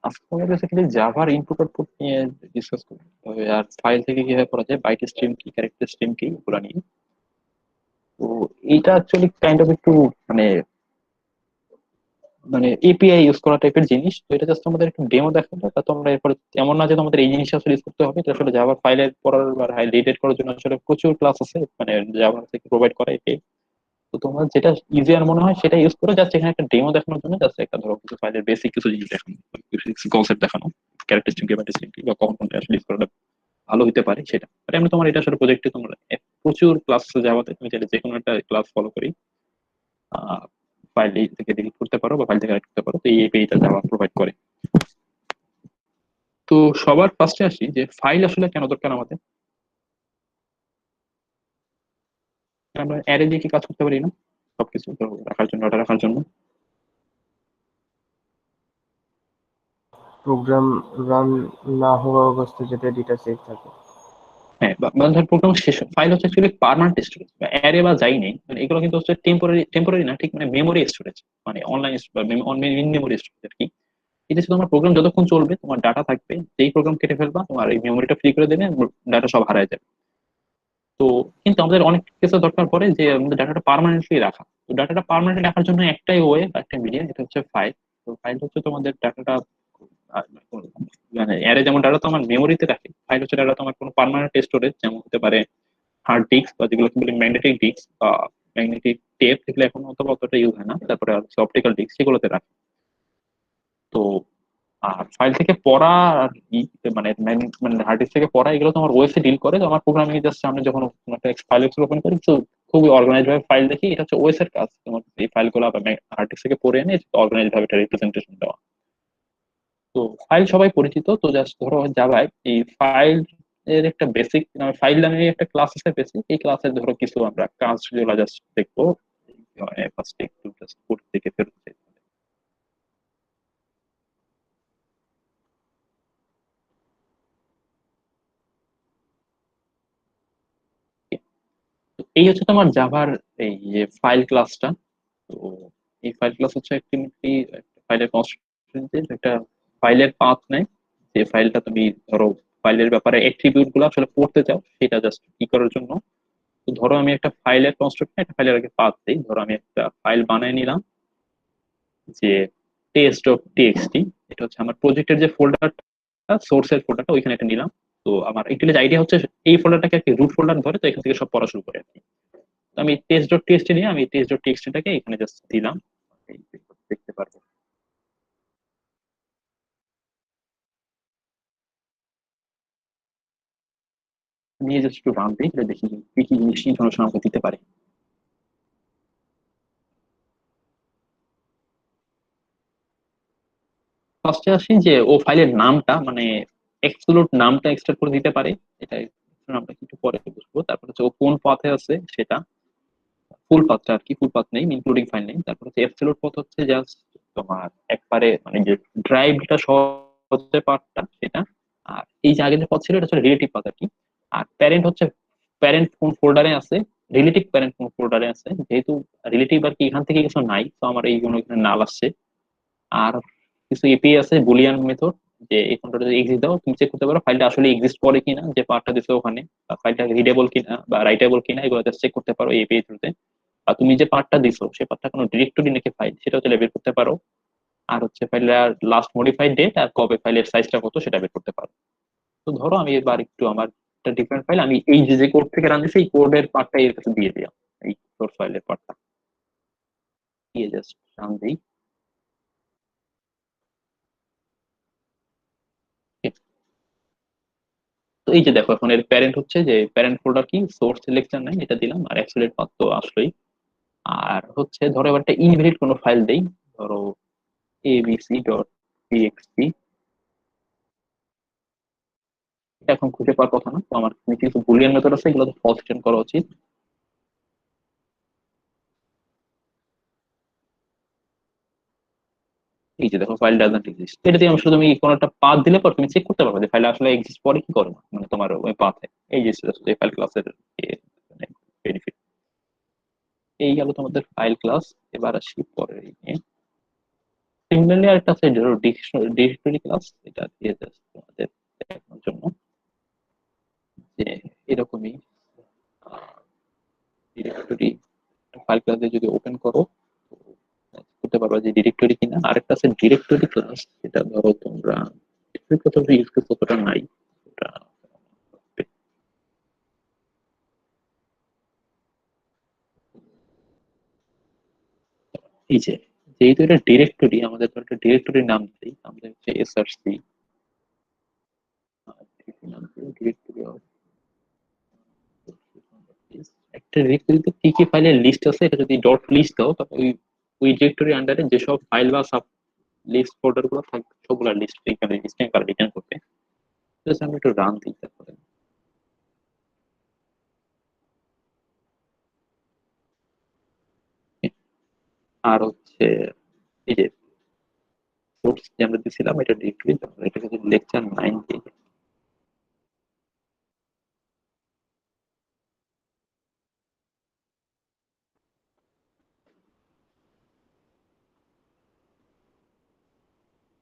আজকে আমরা basically জাভার input output নিয়ে ডিসকাস করবো। তবে আর ফাইল থেকে কিভাবে করা যায়, বাইট স্ট্রিম কি, ক্যারেক্টার স্ট্রিম কি, ওগুলো নিয়ে। তো এইটা অ্যাকচুয়ালি কাইন্ড অফ একটু মানে মানে এপিআই ইউজ করা টাইপের জিনিস। তো এটা জাস্ট আমাদের একটু ডেমো দেখাবো, তা তোমরা এরপরে এমন না যে তোমাদের এই জিনিসটা আসলে ইউজ করতে হবে। এটা আসলে জাভা ফাইলের পড়ার বা রিলেটেড করার জন্য আসলে প্রচুর ক্লাস আছে, মানে জাভা থেকে প্রোভাইড করা এপিআই। তো তোমার যেটা ইজিয়ার মনে হয় সেটা ইউজ করে জাস্ট এখানে একটা ডেমো দেখানোর জন্য, জাস্ট একটা ধরো কিছু ফাইলের বেসিক কিছু জিনিস দেখানো, কিছু কনসেপ্ট দেখানো, ক্যারেক্টার স্ট্রিম কি, বাইট স্ট্রিম কি, বা কখন কোনটা আসলে ইউজ করাটা ভালো হতে পারে সেটা। আর এমনি তোমার এটা আসলে প্রজেক্টে তোমরা প্রচুর ক্লাস জাভাতে, তুমি চাইলে যে কোনো একটা ক্লাস ফলো করি ফাইল থেকে ডিলিট করতে পারো বা ফাইল থেকে রাইট করতে পারো। তো এই এপিআইটা জাভা প্রোভাইড করে। তো সবার ফার্স্টে আসি যে ফাইল আসলে কেন দরকার আমাদের। আমরা অ্যারে দিয়ে কি কাজ করতে পারি না সবকিছু তো রাখার জন্য, ডাটা রাখার জন্য? প্রোগ্রাম রান না হওয়া অবস্থায় যাতে ডেটা সেভ থাকে। হ্যাঁ, বা ধর প্রোগ্রাম শেষ, ফাইল হচ্ছে অ্যাকচুয়ালি পার্মানেন্ট স্টোরেজ বা অ্যারে বা যাই নেই, মানে এগুলো কিন্তু হচ্ছে টেম্পোরারি, টেম্পোরারি না ঠিক, মানে মেমোরি স্টোরেজ, মানে অনলাইন বা ইন মেমোরি স্টোরেজ আর কি। এটা হচ্ছে তোমার প্রোগ্রাম যতক্ষণ চলবে তোমার ডাটা থাকবে, যেই প্রোগ্রাম কেটে ফেলবা তোমার এই মেমোরিটা ফ্রি করে দেবে, ডাটা সব হারায় যাবে। তো কিন্তু আমাদের অনেক কিছু দরকার পড়ে যে আমাদের ডাটাটা পার্মানেন্টলি রাখা। তো ডাটাটা পার্মানেন্টলি রাখার জন্য একটাই ওয়ে বা একটা মিডিয়া, এটা হচ্ছে ফাইল। তো ফাইল হচ্ছে তোমাদের ডাটাটা, মানে অ্যারে যেমন ডাটা তো আমার মেমোরিতে রাখে, ফাইল হচ্ছে ডাটা তোমার কোনো পার্মানেন্ট স্টোরেজ, যেমন হতে পারে হার্ড ডিস্ক বা যেগুলোকে বলি ম্যাগনেটিক ডিস্ক বা ম্যাগনেটিক টেপ, যেগুলো এখন অথবা অতটা ইউজ হয় না, তারপরে অপটিক্যাল ডিস্ক, সেগুলোতে রাখে। তো আর ফাইল থেকে পড়া আর মানে মানে হার্ড ডিস্ক থেকে পড়া, এগুলো তোমার ওএস এ ডিল করে। তো আমার প্রোগ্রামিং জাস্ট সামনে যখন কোনো একটা ফাইল ওপেন করি, তো খুবই অর্গানাইজ ভাবে ফাইল দেখি, এটা হচ্ছে ওএস এর কাজ, তোমার এই ফাইল গুলো হার্ড ডিস্ক থেকে পড়ে এনে অর্গানাইজ ভাবে এটা রিপ্রেজেন্টেশন দেওয়া। তো ফাইল সবাই পরিচিত। তো জাস্ট ধরো জাভায় এই ফাইল এর একটা বেসিক, ফাইল নামে একটা ক্লাস আছে বেসিক, এই ক্লাসের ধরো কিছু আমরা কাজগুলো জাস্ট দেখবো। ফার্স্ট একটু জাস্ট কোড থেকে ফেরত যাই। তো এই হচ্ছে তোমার জাভার এই যে ফাইল ক্লাসটা। তো এই ফাইল ক্লাস হচ্ছে একটি ফাইলের কনস্ট্রাক্টর, একটা ফাইলের পাথ নেয়, যে ফাইলটা তুমি ধরো ফাইলের ব্যাপারে এট্রিবিউট গুলো আসলে পড়তে চাও সেটা জাস্ট কি করার জন্য। তো ধরো আমি একটা ফাইলের কনস্ট্রাক্টর, একটা ফাইলের আগে পাথ দিই। ধরো আমি একটা ফাইল বানায় নিলাম, যে টেস্ট ডট টিএক্সটি, এটা হচ্ছে আমার প্রজেক্টের যে ফোল্ডারটা, সোর্সের ফোল্ডারটা, ওইখানে একটা নিলাম। তো আমার ইউটিলাইজ আইডিয়া হচ্ছে এই ফোল্ডারটাকে একটি রুট ফোল্ডার ধরে, তো এখান থেকে সব পড়া শুরু করে আর কি। তো আমি টেস্ট ডট টিএক্সটি নিয়ে আমি টেস্ট ডট টিএক্সটিটাকে এখানে জাস্ট দিলাম। এই দেখতে পারবো, নিয়ে জাস্ট একটু রান দিই, এটা দেখি কি কি জিনিস ইনফরমেশন আমাকে দিতে পারে। ফার্স্টে আসি যে ও ফাইলের নামটা, মানে এক্সক্লুড নামটা এক্সট্রাক্ট করে দিতে পারে। এটা নামটা একটু পরে বুঝবো। তারপর হচ্ছে ও কোন পাথে আছে সেটা, ফুল পাথটা আর কি, ফুল পাথ নেই ইনক্লুডিং ফাইল নেই। তারপর হচ্ছে অ্যাবসলিউট পাথ হচ্ছে জাস্ট তোমার একবারে মানে যে ড্রাইভটা সহ হচ্ছে পাথটা সেটা। আর এই যে আগে যে পথ ছিল এটা হচ্ছে রিলেটিভ পাথ আর কি। আর প্যারেন্ট হচ্ছে প্যারেন্ট কোন ফোল্ডারে আছে, রিলেটিভ প্যারেন্ট কোন ফোল্ডারে আছে, যেহেতু রিলেটিভ আর কি এখান থেকে কিছু নাই, তো আমার এইগুলো এখানে নাল আসছে। আর কিছু এপিআই আছে, বুলিয়ান মেথড, যে এই ফোনটা যদি এক্সিস্ট দাও তুমি চেক করতে পারো ফাইলটা আসলে এক্সিস্ট করে কিনা, যে পার্টটা দিছো ওখানে, বা ফাইলটা রিডেবল কিনা বা রাইটেবল কিনা, এগুলো জাস্ট চেক করতে পারো এই এপিআই থ্রুতে। আর তুমি যে পার্টটা দিছো সেই পার্টটা কোনো ডিরেক্টরি নাকি ফাইল, সেটাও চাইলে বের করতে পারো। আর হচ্ছে ফাইলের লাস্ট মডিফাইড ডেট আর কবে, ফাইলের সাইজটা কত সেটা বের করতে পারো। তো ধরো আমি এবার একটু আমার একটা ডিফারেন্ট ফাইল, আমি এই যে যে কোড থেকে রান দিছি এই কোডের পার্টটা এর কাছে দিয়ে দিলাম, এই সোর্স ফাইলের পার্টটা দিয়ে জাস্ট রান দিই। তো এই যে দেখো এখন এর প্যারেন্ট হচ্ছে, যে প্যারেন্ট ফোল্ডার কি, সোর্স সিলেকশন নাই, এটা দিলাম, আর অ্যাক্সুলেট পাথ তো আসলোই। আর হচ্ছে ধরো এবার একটা ইনহেরিট কোনো ফাইল দেই, ধরো এবিসি ডট টিএক্সটি, এটা এখন খুঁজে পাওয়ার কথা না। তো আমার এখানে কিছু বুলিয়ান মেথড আছে, এগুলো ফলস রিটার্ন করা উচিত। এই যে দেখো ফাইল ডাজন্ট এক্সিস্ট, এটা দিয়ে আমি শুধু তুমি কোনো একটা পাথ দিলে পর তুমি চেক করতে পারবে যে ফাইল আসলে এক্সিস্ট করে কি করে না, মানে তোমার ওই পাথে। এই যে ফাইল ক্লাসের বেনিফিট। এই গেল তোমাদের ফাইল ক্লাস। এবার আসি পরের এই নিয়ে। সিমিলারলি আরেকটা আছে ডিরেক্টরি ক্লাস, এটা দিয়ে just তোমাদের দেখানোর জন্য যে এরকমই ডিরেক্টরি ফাইল ক্লাসে যদি ওপেন করো তো করতে পারবা যে ডিরেক্টরি কিনা। আরেকটা আছে ডিরেক্টরি ক্লাস, যেটা ধরো তোমরা কতটা ইউজ করতে কতটা নাই ওটা। এই যে যেহেতু এটা ডিরেক্টরি, আমাদের তো একটা ডিরেক্টরির নাম দিই, আমাদের হচ্ছে এসআরসি ডিরেক্টরি। একটা ডিরেক্টরিতে কি কি ফাইলের লিস্ট আছে, এটা যদি ডট লিস্ট দাও তাহলে ওই ওই ডিরেক্টরি আন্ডারে যেসব ফাইল বা সাব লিস্ট ফোল্ডার গুলো থাকবে সবগুলা লিস্ট এখানে লিস্টিং করে রিটার্ন করবে। জাস্ট আমরা একটু রান দিই তারপরে। আর হচ্ছে এই যে সোর্স যে আমরা দিয়েছিলাম এটা ডিরেক্টরি, এটা যদি লেকচার 9 দিই,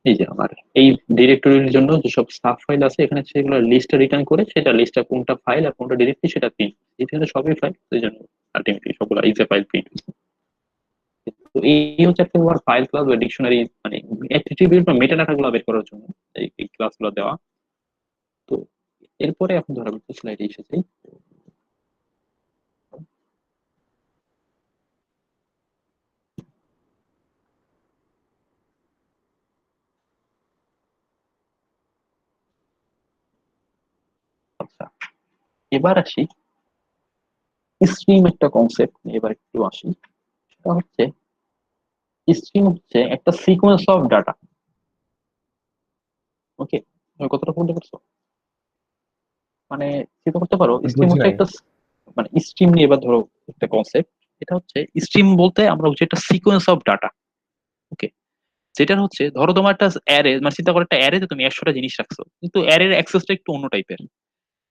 এই যে আমার এই ডিরেক্টরির জন্য যেসব সাব ফাইল আছে এখানে সেগুলো লিস্টটা রিটার্ন করে, সেটা লিস্টটা কোনটা ফাইল আর কোনটা ডিরেক্টরি সেটা প্রিন্ট, এখানে সবই ফাইল, সেই জন্য আলটিমেটলি সবগুলো ইজ এ ফাইল প্রিন্ট। তো এই হচ্ছে একটা তোমার ফাইল ক্লাস বা ডিকশনারি, মানে অ্যাট্রিবিউট বা মেটা ডাটা গুলো বের করার জন্য এই ক্লাসগুলো দেওয়া। তো এরপরে এখন ধরো আমি স্লাইডে এসেছি। আচ্ছা, এবার আসি স্ট্রিম একটা কনসেপ্ট নিয়ে এবার একটু আসি। সেটা হচ্ছে স্ট্রিম হচ্ছে একটা সিকোয়েন্স অফ ডাটা। ওকে, কতটা বলতে পারছো? মানে চিন্তা করতে পারো স্ট্রিম বুঝি হচ্ছে নাই। একটা মানে স্ট্রিম নিয়ে এবার ধরো একটা কনসেপ্ট। এটা হচ্ছে স্ট্রিম বলতে আমরা বুঝি একটা সিকোয়েন্স অফ ডাটা। ওকে, যেটা হচ্ছে ধরো তোমার একটা অ্যারে, মানে চিন্তা করো একটা অ্যারেতে তুমি 100টা জিনিস রাখছো, কিন্তু অ্যারের অ্যাক্সেসটা একটু অন্য টাইপের।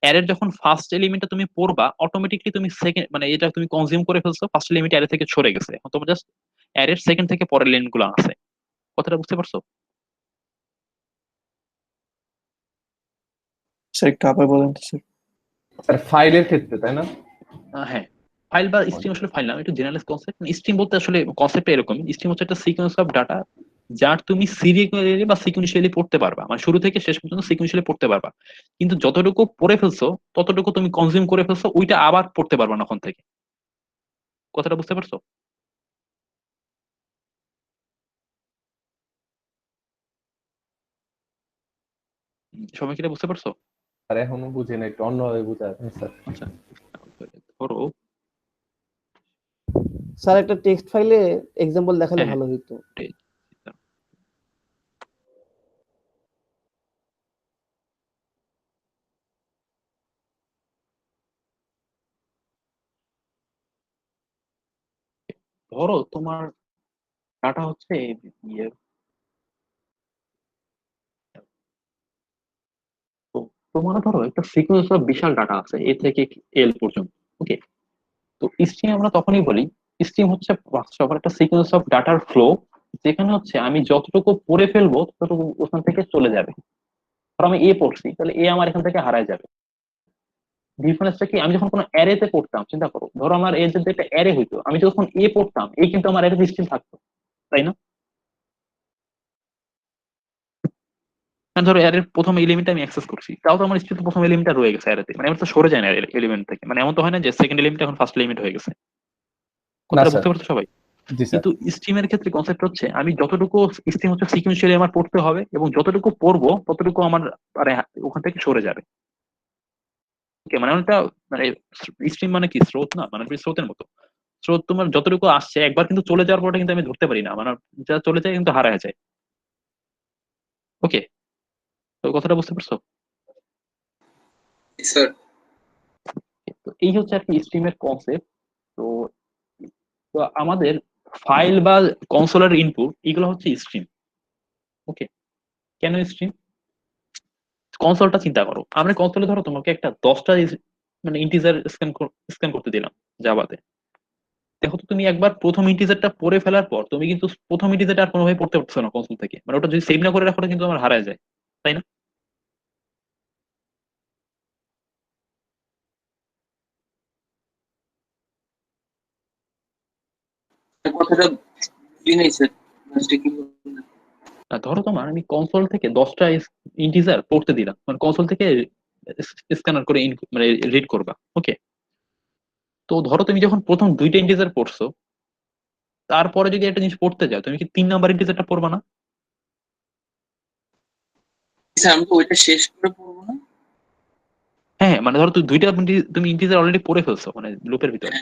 অ্যারের যখন ফার্স্ট এলিমেন্টটা তুমি পড়বা অটোমেটিকলি তুমি সেকেন্ড, মানে এটা তুমি কনজিউম করে ফেলছো, ফার্স্ট এলিমেন্ট অ্যারে থেকে সরে গেছে, এখন তোমার জাস্ট অ্যারের সেকেন্ড থেকে পরের লাইন গুলো আছে। কথাটা বুঝতে পারছো? স্যার একটু আবার বলেন তো স্যার। স্যার ফাইলের ক্ষেত্রে তাই না? হ্যাঁ, ফাইল বা স্ট্রিম আসলে ফাইল না, একটু জেনারেল কনসেপ্ট। স্ট্রিম বলতে আসলে কনসেপ্ট এরকম, স্ট্রিম হচ্ছে একটা সিকোয়েন্স অফ ডাটা যার তুমি সিরিয়ালি বা সিকুয়েন্সিয়ালি পড়তে পারবা, মানে শুরু থেকে শেষ পর্যন্ত সিকুয়েন্সিয়ালি পড়তে পারবা, কিন্তু যতটুকু পড়ে ফেলছো ততটুকু তুমি কনজিউম করে ফেলছো, ওইটা আবার পড়তে পারবা না ওখান থেকে। কথাটা বুঝতে পারছো? সবাই কি এটা বুঝতে পারছো? আর এখনো বুঝি না, একটু অন্যভাবে বুঝা স্যার। আচ্ছা, ধরো স্যার একটা টেক্সট ফাইলে এক্সাম্পল দেখালে হ্যাঁ হ্যাঁ, ভালো হতো। ধরো তোমার ডাটা হচ্ছে ইয়ে, তো তোমার ধরো একটা সিকোয়েন্স অফ বিশাল ডাটা আছে এ থেকে এল পর্যন্ত। ওকে, তো স্ট্রিম আমরা তখনই বলি, স্ট্রিম হচ্ছে সবার একটা সিকোয়েন্স অফ ডাটার ফ্লো, যেখানে হচ্ছে আমি যতটুকু পড়ে ফেলবো ততটুকু ওখান থেকে চলে যাবে। ধরো আমি এ পড়ছি, তাহলে এ আমার এখান থেকে হারায় যাবে। ডিফারেন্সটা কি, আমি যখন কোনো অ্যারেতে পড়তাম, চিন্তা করো ধরো আমার এ যদি একটা অ্যারে হইতো, আমি যখন এ পড়তাম এ কিন্তু আমার অ্যারে স্ট্রিম থাকতো, তাই না? মানে ধরো অ্যারের প্রথম এলিমেন্ট আমি অ্যাক্সেস করছি, তাও তো আমার স্ট্রিম প্রথম এলিমেন্টটা রয়ে গেছে অ্যারেতে, মানে আমার তো সরে যায় না এলিমেন্ট থেকে, মানে এমন তো হয় না যে সেকেন্ড এলিমেন্ট এখন ফার্স্ট এলিমেন্ট হয়ে গেছে। না কথাটা স্যার। বুঝতে পারছো সবাই? জি স্যার। কিন্তু স্ট্রিমের ক্ষেত্রে কনসেপ্ট হচ্ছে আমি যতটুকু স্ট্রিম হচ্ছে সিকুয়েন্সিয়ালি আমার পড়তে হবে, এবং যতটুকু পড়বো ততটুকু আমার মানে ওখান থেকে সরে যাবে। Okay, মানে ওটা মানে স্ট্রিম মানে কি, স্রোত না, মানে স্রোতের মতো। স্রোত তোমার যতটুকু আসছে একবার কিন্তু চলে যাওয়ার পরে কিন্তু আমি ধরতে পারি না, মানে যা চলে যায় কিন্তু হারায় যায়। ওকে, তো কথাটা বুঝতে পারছো? স্যার তো এই হচ্ছে আর কি স্ট্রিমের কনসেপ্ট। তো তো আমাদের ফাইল বা কনসোলের ইনপুট এগুলো হচ্ছে স্ট্রিম। ওকে, কেন স্ট্রিম? কনসোলটা চিন্তা করো, আমরা কনসোলে ধরো তোমাকে একটা 10টা মানে ইন্টিজার স্ক্যান করতে দিলাম জাভাতে, দেখো তো তুমি একবার প্রথম ইন্টিজারটা পড়ে ফেলার পর তুমি কিন্তু প্রথম ইন্টিজারটা আর কোনোভাবে পড়তে পারছো না কনসোল থেকে, মানে ওটা যদি সেভ না করে রাখো ওটা কিন্তু আমার হারায় যায়, তাই না? কথাটা বুঝি নাই স্যার, লাস্টে কি বললেন? ধরো তোমার আমি কনসোল থেকে 10টা ইন্টিজার পড়তে দিলাম, মানে কনসোল থেকে স্ক্যানার করে মানে রিড করবা, ওকে? তো ধরো তুমি যখন প্রথম 2টা ইন্টিজার পড়ছো, তারপরে যদি একটা জিনিস পড়তে যাও, তুমি কি 3 নাম্বার ইন্টিজারটা পড়বা না? স্যার আমি তো ওইটা শেষ করে পড়বো না? হ্যাঁ, মানে ধরো তুমি ইন্টিজার অলরেডি পড়ে ফেলছো মানে লুপের ভিতরে,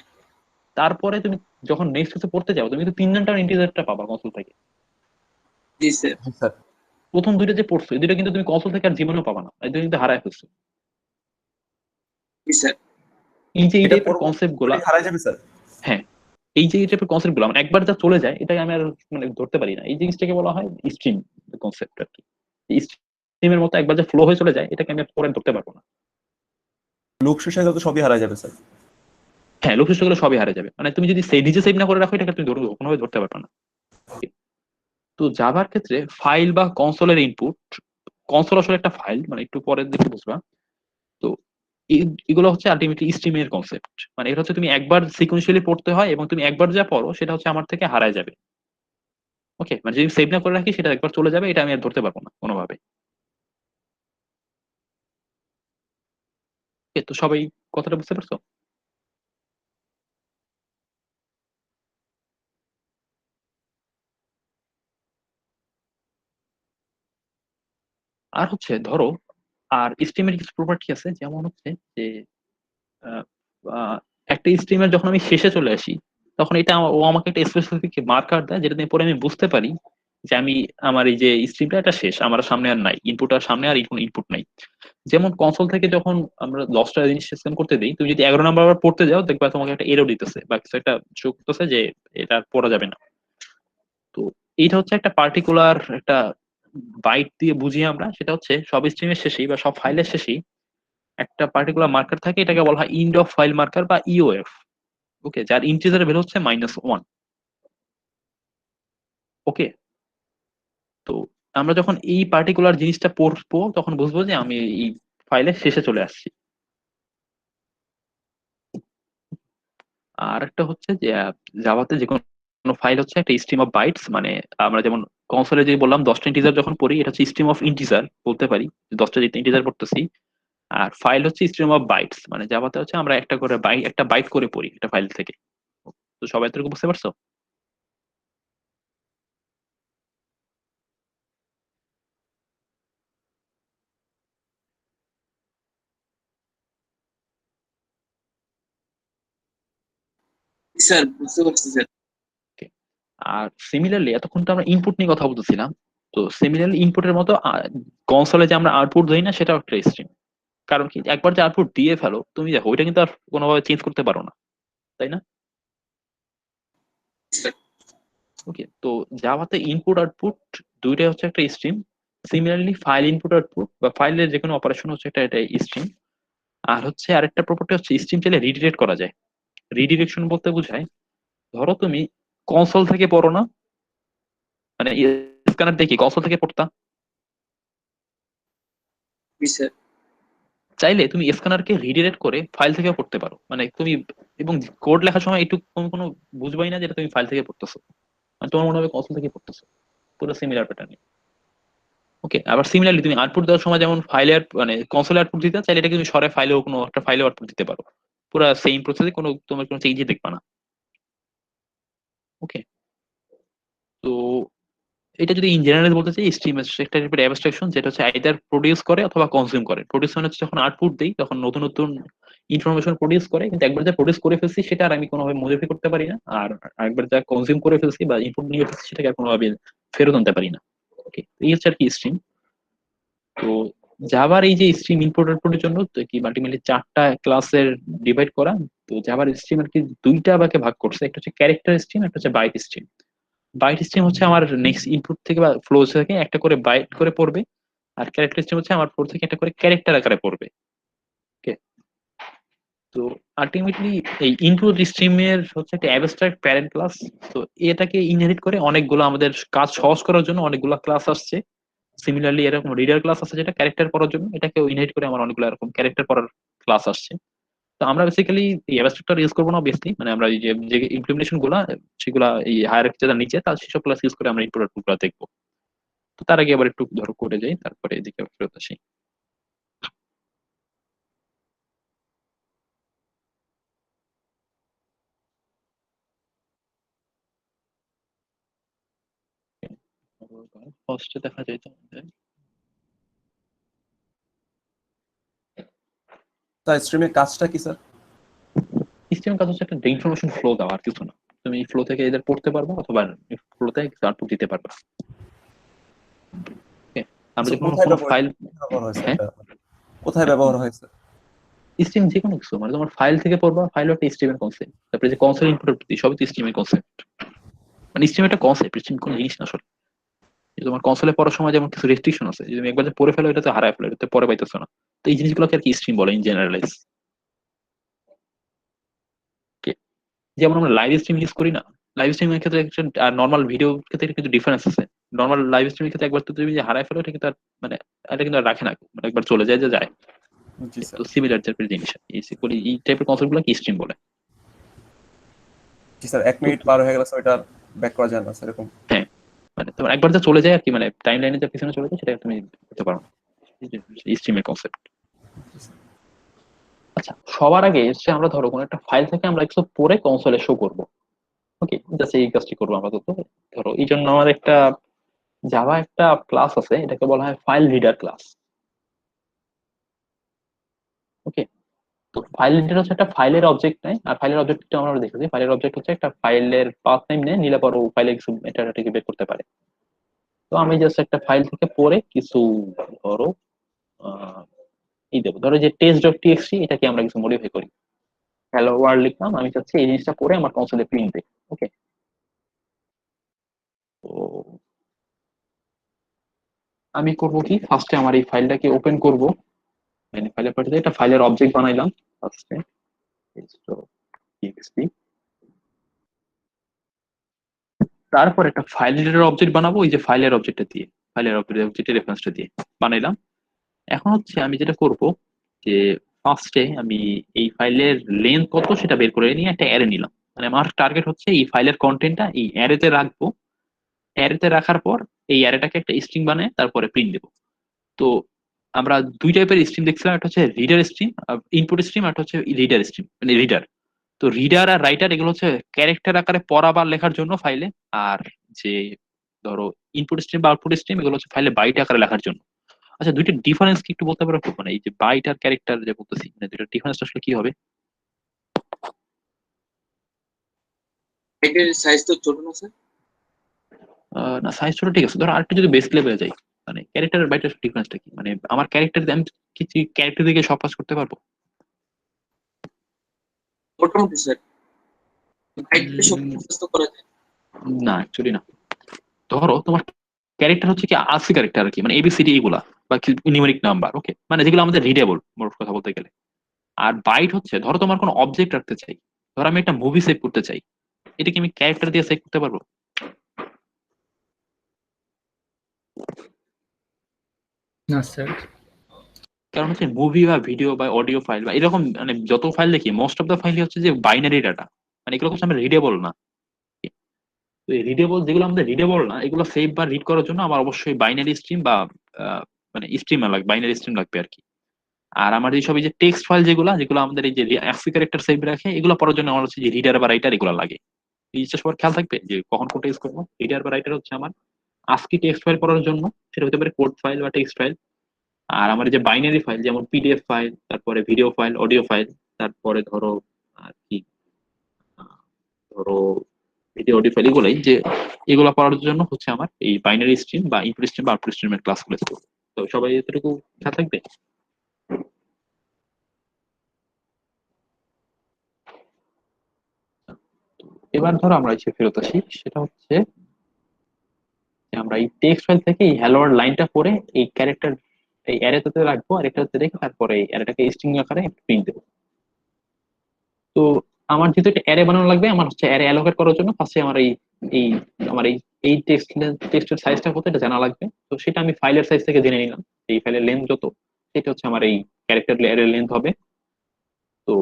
তারপরে তুমি যখন নেক্সট কিছু পড়তে যাও তুমি তো 3 নাম্বার ইন্টিজারটা পাবা কনসোল থেকে। জি স্যার। স্যার প্রথম 2টা যে পড়ছো এই 2টা কিন্তু তুমি কনসোল থেকে আর জীবনেও পাবা না, এই 2টা কিন্তু হারায় ফেলছো। জি স্যার। এই যে এই এটা টাইপের কনসেপ্ট গুলা, হারাই যাবে স্যার। হ্যাঁ, এই যে এই টাইপের কনসেপ্ট গুলো মানে একবার যা চলে যায় এটাকে আমি আর মানে ধরতে পারি না, এই জিনিসটাকে বলা হয় স্ট্রিম কনসেপ্ট আর কি। স্ট্রিমের মতো একবার যে ফ্লো হয়ে চলে যায় এটাকে আমি আর পরে ধরতে পারবো না। লোক শেষে তো সবই হারাই যাবে স্যার। হ্যাঁ, লক্ষ্য গুলো সবই হারিয়ে যাবে, মানে তুমি যদি সেই নিজে সেভ না করে রাখো এটাকে তুমি কোনোভাবে ধরতে পারবে না। তো জাভার ক্ষেত্রে ফাইল বা কনসোলের ইনপুট, কনসোল আসলে একটা ফাইল, মানে একটু পরের দিকে বুঝবা। তো এগুলো হচ্ছে আলটিমেটলি স্ট্রিমের কনসেপ্ট, মানে এটা হচ্ছে তুমি একবার সিকোয়েন্সিয়ালি পড়তে হয় এবং তুমি একবার যা পড়ো সেটা হচ্ছে আমার থেকে হারায় যাবে, ওকে? মানে যদি সেভ না করে রাখি সেটা একবার চলে যাবে, এটা আমি আর ধরতে পারবো না কোনোভাবে। Okay, তো সবাই কথাটা বুঝতে পারছো? আর হচ্ছে ধরো আর স্ট্রিমের কিছু প্রপার্টি আছে, যেমন হচ্ছে যে আহ, আহ, একটা স্ট্রিমের যখন আমি শেষে চলে আসি তখন ও আমাকে একটা স্পেসিফিক মার্কার দেয়, যেটা দিয়ে পরে আমি বুঝতে পারি যে আমি আমার এই যে স্ট্রিমটা এটা শেষ, আমার সামনে আর নাই ইনপুট, আর সামনে আর ইনপুট নাই। যেমন কনসোল থেকে যখন আমরা 10টা জিনিস স্ক্যান করতে দিই, তুমি যদি 11 নাম্বার আবার পড়তে যাও দেখবা তোমাকে একটা এরর দিতেছে বা কিছু একটা শো করতেছে যে এটা আর পড়া যাবে না। তো এইটা হচ্ছে একটা পার্টিকুলার একটা বাইট দিয়ে বুঝি আমরা, সেটা হচ্ছে সব স্ট্রিমের শেষেই বা সব ফাইলের শেষেই একটা পার্টিকুলার মার্কার থাকে, এটাকে বলা হয় ইন্ড অফ ফাইল মার্কার বা ইওএফ, ওকে? যার ইন্টিজার ভ্যালু হচ্ছে -1, ওকে? তো আমরা যখন এই পার্টিকুলার জিনিসটা পড়বো তখন বুঝবো যে আমি এই ফাইলের শেষে চলে আসছি। আর একটা হচ্ছে যে জাভাতে যে কোনো ফাইল হচ্ছে একটা স্ট্রিম অফ বাইটস, মানে আমরা যেমন কনসোলে যে বললাম 10টা ইন্টিজার যখন পড়ি এটা হচ্ছে স্ট্রিম অফ ইন্টিজার বলতে পারি, 10টা ইন্টিজার পড়তেছি। আর ফাইল হচ্ছে স্ট্রিম অফ বাইটস, মানে জাভাতে হচ্ছে আমরা একটা করে একটা বাইট করে পড়ি একটা ফাইল থেকে। তো সবাই এতটুকু বুঝতে পারছো? জি স্যার, বুঝতে পারছি স্যার। Okay. আর সিমিলারলি এতক্ষণ তো আমরা ইনপুট নিয়ে কথা বলতেছিলাম, তো সিমিলারলি ইনপুটের মতো কনসোলে যে আমরা আউটপুট দিই না সেটাও একটা স্ট্রিম। কারণ কি, একবার যে আউটপুট দিয়ে ফেলো তুমি, দেখো ওইটা কিন্তু আর কোনোভাবে চেঞ্জ করতে পারো না, তাই না? স্যার। ওকে, তো জাভাতে ইনপুট আউটপুট দুইটাই হচ্ছে একটা stream. Similarly file input output বা ফাইলের যে কোনো অপারেশন হচ্ছে একটা এটা স্ট্রিম। আর হচ্ছে আরেকটা প্রপার্টি হচ্ছে স্ট্রিম চাইলে রিডিরেক্ট করা যায়। রিডিরেকশন বলতে বোঝায়, ধরো তুমি কনসোল থেকে পড়ো না, মানে স্ক্যানার দেখি কনসোল থেকে পড়তা, জি স্যার। চাইলে তুমি স্ক্যানারকে রিডিরেক্ট করে ফাইল থেকে পড়তে পারো, মানে তুমি এবং কোড লেখার সময় একটু কোনো বুঝবাই না যেটা তুমি ফাইল থেকে পড়তেছো, মানে তোমার মনে হবে কনসোল থেকে পড়তেছো। পুরো সিমিলার প্যাটার্ন। ওকে, আবার সিমিলারলি তুমি আউটপুট দেওয়ার সময় যেমন ফাইলের মানে কনসোলে আউটপুট দিতে চাইলে এটাকে তুমি সরাই ফাইলেও কোনো একটা ফাইলে আউটপুট দিতে পারো, পুরো সেম প্রসেসে কোনো তোমার কোনো চেঞ্জই দেখবা না, ওকে? তো এটা যদি ইন জেনারেল বলতে চাই, স্ট্রিম একটা টাইপের অ্যাবস্ট্রাকশন যেটা হচ্ছে আইদার প্রডিউস করে অথবা কনজিউম করে। প্রডিউস মানে হচ্ছে যখন আউটপুট দেই তখন নতুন নতুন ইনফরমেশন প্রডিউস করে, কিন্তু একবার যা প্রডিউস করে ফেলছি সেটা আর আমি কোনোভাবে মডিফাই করতে পারি না, আর একবার যা কনজিউম করে ফেলছি বা ইনপুট নিয়ে ফেলছি সেটাকে আর কোনোভাবে ফেরত আনতে পারি না। ওকে, এই হচ্ছে আর কি স্ট্রিম। তো জাভার এই যে স্ট্রিম ইনপুট আউটপুটের জন্য তো কি আলটিমেটলি 4টা ক্লাসের ডিভাইড করা। তো জাভার স্ট্রিম আর কি 2টা ভাগে ভাগ করছে, একটা হচ্ছে ক্যারেক্টার স্ট্রিম, একটা হচ্ছে বাইট স্ট্রিম। বাইট স্ট্রিম হচ্ছে আমার নেক্সট ইনপুট থেকে বা ফ্লো থেকে একটা করে বাইট করে পড়বে, আর ক্যারেক্টার স্ট্রিম হচ্ছে আমার ফ্লো থেকে একটা করে ক্যারেক্টার আকারে পড়বে, ওকে? তো আলটিমেটলি এই ইনপুট স্ট্রিমের হচ্ছে একটা অ্যাবস্ট্রাক্ট প্যারেন্ট ক্লাস। তো এটাকে ইনহেরিট করে অনেকগুলো আমাদের কাজ সহজ করার জন্য অনেকগুলো ক্লাস আসছে। সিমিলারলি এরকম রিডার ক্লাস আছে যেটা ক্যারেক্টার পড়ার জন্য, এটাকে ইনহেরিট করে আমার অনেকগুলো এরকম ক্যারেক্টার পড়ার ক্লাস আসছে। তো আমরা বেসিক্যালি এই অ্যাবস্ট্রাক্টর ইউজ করবো না অবভিয়াসলি, মানে আমরা এই যে যে ইমপ্লিমেন্টেশন গুলা সেগুলা এই হায়ারার্কি যারা নিচে তার সেসব ক্লাস ইউজ করে আমরা ইনপুট গুলা দেখবো। তো তার আগে আবার একটু ধরো করে যাই, তারপরে এদিকে আবার ফেরত আসি। ফার্স্টে দেখা যায় তো আমাদের তাই স্ট্রিমের কাজটা কি স্যার? সিস্টেম কাজ হচ্ছে একটা ইনফরমেশন ফ্লো দেওয়া, আর কিছু না। তুমি ফ্লো থেকে এদের পড়তে পারবা অথবা ফ্লোতে আউটপুট দিতে পারবা। Okay? আমরা So, যখন কোথায় কোনো ফাইল, ব্যবহার হয়েছে হ্যাঁ এটা? কোথায় ব্যবহার হয়েছে? স্ট্রিম যে কোনো কিছু, মানে তোমার ফাইল থেকে পড়বা, ফাইল একটা স্ট্রিমের কনসেপ্ট, তারপরে যে কনসেপ্ট ইনপুট প্রতি সবই তো স্ট্রিমের কনসেপ্ট। মানে স্ট্রিম একটা কনসেপ্ট, স্ট্রিম কোনো জিনিস না আসলে। যে তোমার কনসোলে পড়ার সময় যেমন কিছু রেস্ট্রিকশন আছে, যদি তুমি একবার যে পড়ে ফেলো এটাতে হারায় ফেলো, এটাতে পরে পাইতেছো না। তো এই জিনিসগুলোকে আর কি স্ট্রিম বলে ইন জেনারেলাইজ। যেমন আমরা লাইভ স্ট্রিম ইউজ করি না, লাইভ স্ট্রিমের ক্ষেত্রে আর নর্মাল ভিডিও ক্ষেত্রে কিন্তু ডিফারেন্স আছে। নর্মাল লাইভ স্ট্রিমের ক্ষেত্রে একবার তো তুমি যে হারায় ফেলো, এটা কিন্তু আর মানে এটা কিন্তু আর রাখে না, মানে একবার চলে যায় যে যায়। জি স্যার। তো সিমিলার টাইপের জিনিস এই টাইপের কনসেপ্ট গুলো কি স্ট্রিম বলে। জি স্যার, 1 তো মিনিট পার হয়ে গেলে স্যার এটা ব্যাক করা যায় না স্যার এরকম। হ্যাঁ, মানে তোমার একবার যা চলে যায় আর কি, মানে টাইম লাইনে যা পিছনে চলে যায় সেটা তুমি করতে পারো না, স্ট্রিমের কনসেপ্ট। আচ্ছা, সবার আগে এসে আমরা ধরো কোনো একটা ফাইল থেকে আমরা কিছু পরে কনসোলে শো করবো। ওকে, জাস্ট এই কাজটি করবো আমরা। তো ধরো এই জন্য আমার একটা জাভা একটা ক্লাস আছে, এটাকে বলা হয় ফাইল রিডার ক্লাস। ওকে, তো ফাইল রিডার হচ্ছে একটা ফাইলের অবজেক্ট নেয়, আর ফাইলের অবজেক্টটা আমরা দেখেছি, ফাইলের অবজেক্ট হচ্ছে একটা ফাইলের পাথ নেম নেয়, নিলে পরে ফাইলে কিছু মেটাডাটা বের করতে পারে। তো আমি জাস্ট একটা ফাইল থেকে পড়ে কিছু ধরো আহ এই দেবো, ধরো যে টেস্ট ডট টিএক্সটি, এটাকে আমরা কিছু মডিফাই করি, হ্যালো ওয়ার্ল্ড লিখলাম, আমি চাচ্ছি এই জিনিসটা পড়ে আমার কনসোলে প্রিন্ট দেয়। ওকে, তো আমি করব কি, ফার্স্টে আমার এই ফাইলটাকে ওপেন করব, মানে ফাইলের পাঠিয়ে একটা ফাইলের অবজেক্ট বানাইলাম ফার্স্টে, txt। তারপর একটা ফাইলের অবজেক্ট বানাবো, ওই যে ফাইলের অবজেক্টটা দিয়ে, ফাইলের অবজেক্টের রেফারেন্সটা দিয়ে বানাইলাম। এখন হচ্ছে আমি যেটা করব যে ফার্স্টে আমি এই ফাইলের লেন্থ কত সেটা বের করে নিয়ে একটা অ্যারে নিলাম। মানে আমার টার্গেট হচ্ছে এই ফাইলের কন্টেন্টটা এই অ্যারেতে রাখবো। অ্যারেতে রাখার পর এই অ্যারেটাকে একটা স্ট্রিং বানায় তারপরে প্রিন্ট দেবো। তো আমরা দুই টাইপের স্ট্রিম দেখছিলাম, একটা হচ্ছে রিডার স্ট্রিম, ইনপুট স্ট্রিম, একটা হচ্ছে রিডার স্ট্রিম, মানে রিডার। তো রিডার আর রাইটার এগুলো হচ্ছে ক্যারেক্টার আকারে পড়া বা লেখার জন্য ফাইলে, আর যে ধরো ইনপুট স্ট্রিম বা আউটপুট স্ট্রিম এগুলো হচ্ছে ফাইলে বাইট আকারে লেখার জন্য। আচ্ছা, দুইটা ডিফারেন্স কি একটু বলতে পারো? মানে এই যে বাইট আর ক্যারেক্টার যে বলতেছি, মানে দুইটা ডিফারেন্স আসলে কি হবে? এটার সাইজ তো ছোট না স্যার? না, সাইজ ছোট ঠিক আছে, ধরো আরেকটু যদি বেস লেভেলে যাই, মানে ক্যারেক্টার আর বাইটের ডিফারেন্সটা কি? মানে আমার ক্যারেক্টার আমি কিছু ক্যারেক্টার দিকে সব কাজ করতে পারবো? মোটামুটি স্যার, হাইট সব উম, মুখস্থ করা যায়। না অ্যাকচুয়ালি না। ধরো তোমার ক্যারেক্টার হচ্ছে কি আরসি ক্যারেক্টার আর কি, মানে এবিসিডি এগুলা, বা নিউমেরিক নাম্বার। ওকে, মানে যেগুলো আমাদের রিডেবল মোট কথা বলতে গেলে। আর বাইট হচ্ছে ধরো তোমার কোনো অবজেক্ট রাখতে চাই, ধরো আমি একটা মুভি সেভ করতে চাই, এটা কি আমি ক্যারেক্টার দিয়ে সেভ করতে পারবো? না স্যার। কারণ হচ্ছে মুভি বা ভিডিও বা অডিও ফাইল বা এরকম মানে যত ফাইল দেখি মোস্ট অফ দা ফাইল হচ্ছে যে বাইনারি ডাটা, মানে এগুলো হচ্ছে আমরা রিডেবল না। তো রিডেবল যেগুলো আমাদের রিডেবল না, এগুলো সেভ বা রিড করার জন্য আমার অবশ্যই বাইনারি স্ট্রিম বা আহ, মানে স্ট্রিম লাগবে, বাইনারি স্ট্রিম লাগবে আর কি। আর আমার এইসব এই যে টেক্সট ফাইল যেগুলো যেগুলো আমাদের এই যে অ্যাসি ক্যারেক্টার সেভ রাখে, এগুলো পড়ার জন্য আমার হচ্ছে যে রিডার বা রাইটার এগুলো লাগে। এই জিনিসটা সবার খেয়াল থাকবে যে কখন কোনটা ইউজ করবো। রিডার বা রাইটার হচ্ছে আমার আস্কি টেক্সট ফাইল পড়ার জন্য, সেটা হতে পারে কোড ফাইল বা টেক্সট ফাইল। আর আমার এই যে বাইনারি ফাইল যেমন পিডিএফ ফাইল, তারপরে ভিডিও ফাইল, অডিও ফাইল, তারপরে ধরো আর কি আহ, ধরো ভিডিও অডিও ফাইল, এগুলাই যে এগুলো পড়ার জন্য হচ্ছে আমার এই বাইনারি স্ট্রিম বা ইনপুট স্ট্রিম বা আউটপুট স্ট্রিমের ক্লাসগুলো করবো। তো সবাই এতটুকু খেয়াল থাকবে। এবার ধরো আমরা এসে ফেরত আসি, সেটা হচ্ছে যে আমরা এই টেক্সট ফাইল থেকে এই হ্যালো ওয়ার্ল্ড লাইনটা পড়ে এই ক্যারেক্টার এই অ্যারেটাতে রাখবো, আর এটা হচ্ছে রেখে তারপরে এই অ্যারেটাকে স্ট্রিং আকারে প্রিন্ট দেবো। তো আমার যেহেতু একটা অ্যারে বানানো লাগবে, আমার হচ্ছে অ্যারে অ্যালোকেট করার জন্য ফার্স্টে আমার এই আমার এই টেক্সটের সাইজটা কত এটা জানা লাগবে। তো সেটা আমি ফাইলের সাইজ থেকে জেনে নিলাম, এই ফাইলের লেন্থ যত, সেটা হচ্ছে আমার এই ক্যারেক্টার অ্যারের লেন্থ হবে। তো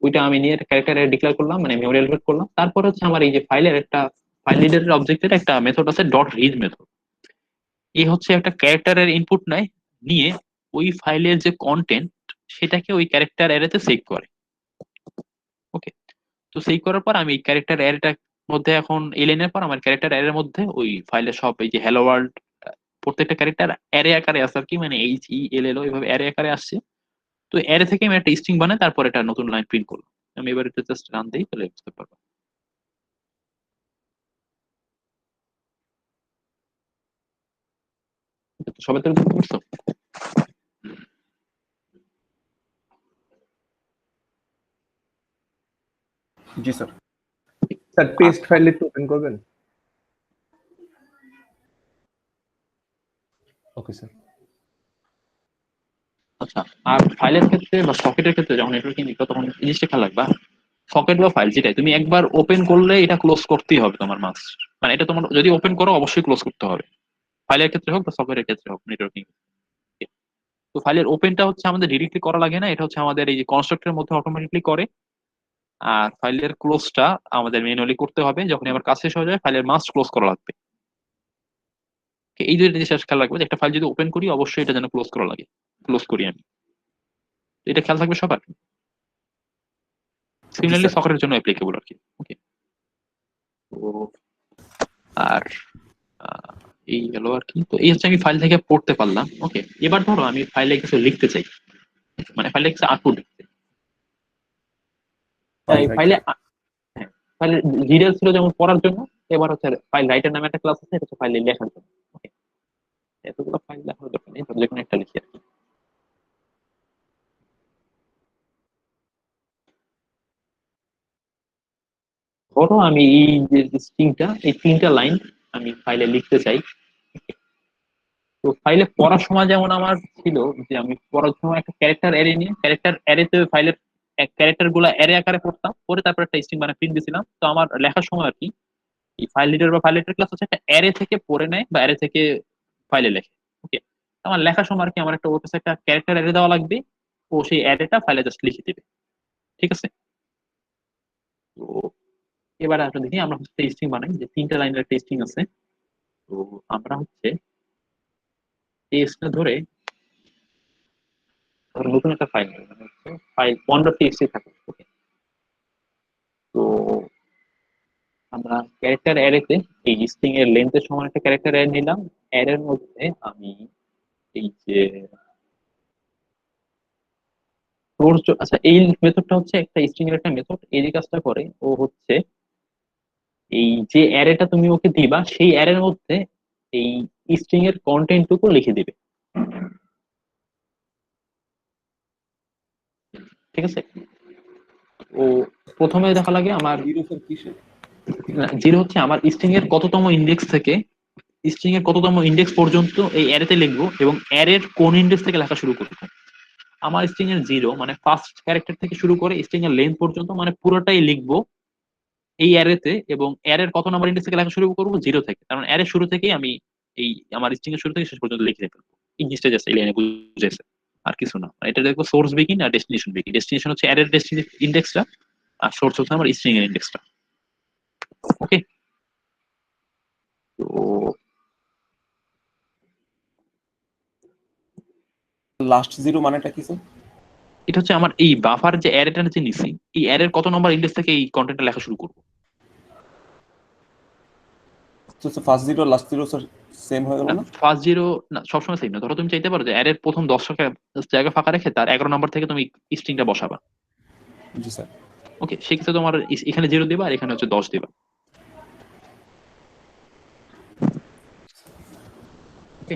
ওইটা আমি নিয়ে একটা ক্যারেক্টার অ্যারে ডিক্লেয়ার করলাম, মানে মেমোরি অ্যালোকেট করলাম। তারপর হচ্ছে আমার এই যে ফাইলের একটা ফাইল লিডারের অবজেক্টের একটা মেথড আছে ডট রিড মেথড। এই হচ্ছে একটা ক্যারেক্টারের ইনপুট নেয়, নিয়ে ওই ফাইলের যে কন্টেন্ট সেটাকে ওই ক্যারেক্টার অ্যারেতে সেভ করে। ওকে, তো সেভ করার পর আমি এই ক্যারেক্টার অ্যারেটার মধ্যে এখন এলেনের পর আমার ক্যারেক্টার অ্যারের মধ্যে ওই ফাইলের সব এই যে হ্যালো ওয়ার্ল্ড প্রত্যেকটা ক্যারেক্টার অ্যারে আকারে আসে আর কি, মানে HELLO এইভাবে অ্যারে আকারে আসছে। তো অ্যারে থেকে আমি একটা স্ট্রিং বানাই, তারপর এটা নতুন লাইন প্রিন্ট করলাম। আমি এবার এটা জাস্ট রান দিই, তাহলে বুঝতে পারবো। সবাই তো বুঝতে পারছো? জি স্যার। স্যার টেস্ট ফাইল একটু ওপেন করবেন? Okay sir. আচ্ছা, আর ফাইলের ক্ষেত্রে বা সকেটের ক্ষেত্রে যখন নেটওয়ার্কিং দিচ্ছ তখন এই জিনিসটা খেয়াল রাখবা, সকেট বা ফাইল যেটাই তুমি একবার ওপেন করলে এটা ক্লোজ করতেই হবে তোমার মাস্ট, মানে এটা তোমার যদি ওপেন করো অবশ্যই ক্লোজ করতে হবে, ফাইলের ক্ষেত্রে হোক বা সকেটের ক্ষেত্রে হোক নেটওয়ার্কিং। তো ফাইলের ওপেনটা হচ্ছে আমাদের ডিরেক্টলি করা লাগে না, এটা হচ্ছে আমাদের এই যে কনস্ট্রাক্টরের মধ্যে অটোমেটিকলি করে। আর ফাইলের ক্লোজটা আমাদের ম্যানুয়ালি করতে হবে, যখন আমার কাজ শেষ হয়ে যায় ফাইলের মাস্ট ক্লোজ করা লাগবে। এই দুইটা জিনিস খেয়াল রাখবে যে একটা ফাইল যদি ওপেন করি অবশ্যই এটা যেন ক্লোজ করা লাগে, ক্লোজ করি আমি। তো এটা খেয়াল থাকবে সবার। Similarly sir. সকেটের জন্য অ্যাপ্লিকেবল আর কি। ওকে, তো আর এই গেল আর কি। তো এই হচ্ছে আমি ফাইল থেকে পড়তে পারলাম। ওকে, এবার ধরো আমি ফাইলে কিছু লিখতে চাই, মানে ফাইলে কিছু আউটপুট লিখতে চাই। এই ফাইলে হ্যাঁ, ফাইলে জিডেল ছিল যেমন পড়ার জন্য, এবার হচ্ছে ফাইল রাইটার নামে একটা ক্লাস আছে, এটা হচ্ছে ফাইলে লেখার জন্য। ওকে, এতগুলো ফাইল লেখার দরকার নেই, যে কোনো একটা লিখি আর কি। ধরো আমি এই যে স্ট্রিংটা, এই 3টা লাইন আমি ফাইলে লিখতে চাই। তো ফাইলে পড়ার সময় যেমন আমার ছিল যে আমি পড়ার সময় একটা ক্যারেক্টার অ্যারে নিয়ে ক্যারেক্টার অ্যারেতে ফাইলের ক্যারেক্টার গুলা অ্যারে আকারে পড়তাম, পরে তারপর একটা স্ট্রিং মানে প্রিন্ট দিয়েছিলাম। তো আমার লেখার সময় আর কি এই ফাইল লিডার বা ফাইল লিডার ক্লাস হচ্ছে একটা অ্যারে থেকে পড়ে নেয় বা অ্যারে থেকে ফাইলে লেখে। ওকে, আমার লেখার সময় আর কি আমার একটা ওর কাছে একটা ক্যারেক্টার অ্যারে দেওয়া লাগবে, ও সেই অ্যারেটা ফাইলে জাস্ট লিখে দেবে। ঠিক আছে, তো এবার একটা দেখি আমরা হচ্ছে স্ট্রিং বানাই, যে 3টা লাইনের একটা স্ট্রিং আছে। তো আমরা হচ্ছে টেক্সটটা ধরে নতুন একটা ফাইল ফাইল 1.txt থাকে। ওকে, তো আমরা ক্যারেক্টার অ্যারেতে এই স্ট্রিং এর লেন্থের সমান একটা ক্যারেক্টার অ্যারে নিলাম। অ্যারের মধ্যে আমি এই যে আচ্ছা, এই মেথডটা হচ্ছে একটা স্ট্রিং এর একটা মেথড, এই যে কাজটা করে ও হচ্ছে এই যে অ্যারেটা তুমি ওকে দিবা সেই অ্যারের মধ্যে এই স্ট্রিং এর কন্টেন্ট টুকু লিখে দিবে। ঠিক আছে, ও প্রথমে দেখা লাগে আমার জিরো হচ্ছে আমার স্ট্রিং এর কততম ইন্ডেক্স থেকে স্ট্রিং এর কততম ইন্ডেক্স পর্যন্ত এই অ্যারেতে লিখবো এবং অ্যারের কোন ইন্ডেক্স থেকে লেখা শুরু করবো। আমার স্ট্রিং এর জিরো মানে ফার্স্ট ক্যারেক্টার থেকে শুরু করে স্ট্রিং এর লেন্থ পর্যন্ত মানে পুরোটাই লিখবো এই অ্যারেতে, এবং অ্যারের কত নাম্বার ইন্ডেক্স থেকে লেখা শুরু করবো জিরো থেকে, কারণ অ্যারের শুরু থেকেই আমি এই আমার স্ট্রিং এর শুরু থেকে শেষ পর্যন্ত লিখে ফেলবো। এই জিনিসটা জাস্ট এই লাইনে বুঝেছে, আর কিছু না। এটা দেখবো সোর্স বিগিন আর ডেস্টিনেশন বিগিন। ডেস্টিনেশন হচ্ছে অ্যারের ইন্ডেক্সটা, আর সোর্স হচ্ছে আমার স্ট্রিং এর ইন্ডেক্সটা। ওকে, তো লাস্ট জিরো মানেটা কি স্যার? এটা হচ্ছে আমার এই বাফার যে অ্যারেটা যে নিছি, এই অ্যারের কত নম্বর ইন্ডেক্স থেকে এই কন্টেন্টটা লেখা শুরু করবো। First zero last zero sir same হয়ে গেল না? ফার্স্ট জিরো না, সবসময় সেম না। ধরো তুমি চাইতে পারো যে অ্যারের প্রথম 10 জায়গা ফাঁকা রেখে তার 11 নম্বর থেকে তুমি স্ট্রিংটা বসাবা। জি স্যার। ওকে, সেক্ষেত্রে তোমার এখানে 0 দিবা আর এখানে হচ্ছে 10 দিবা। ওকে,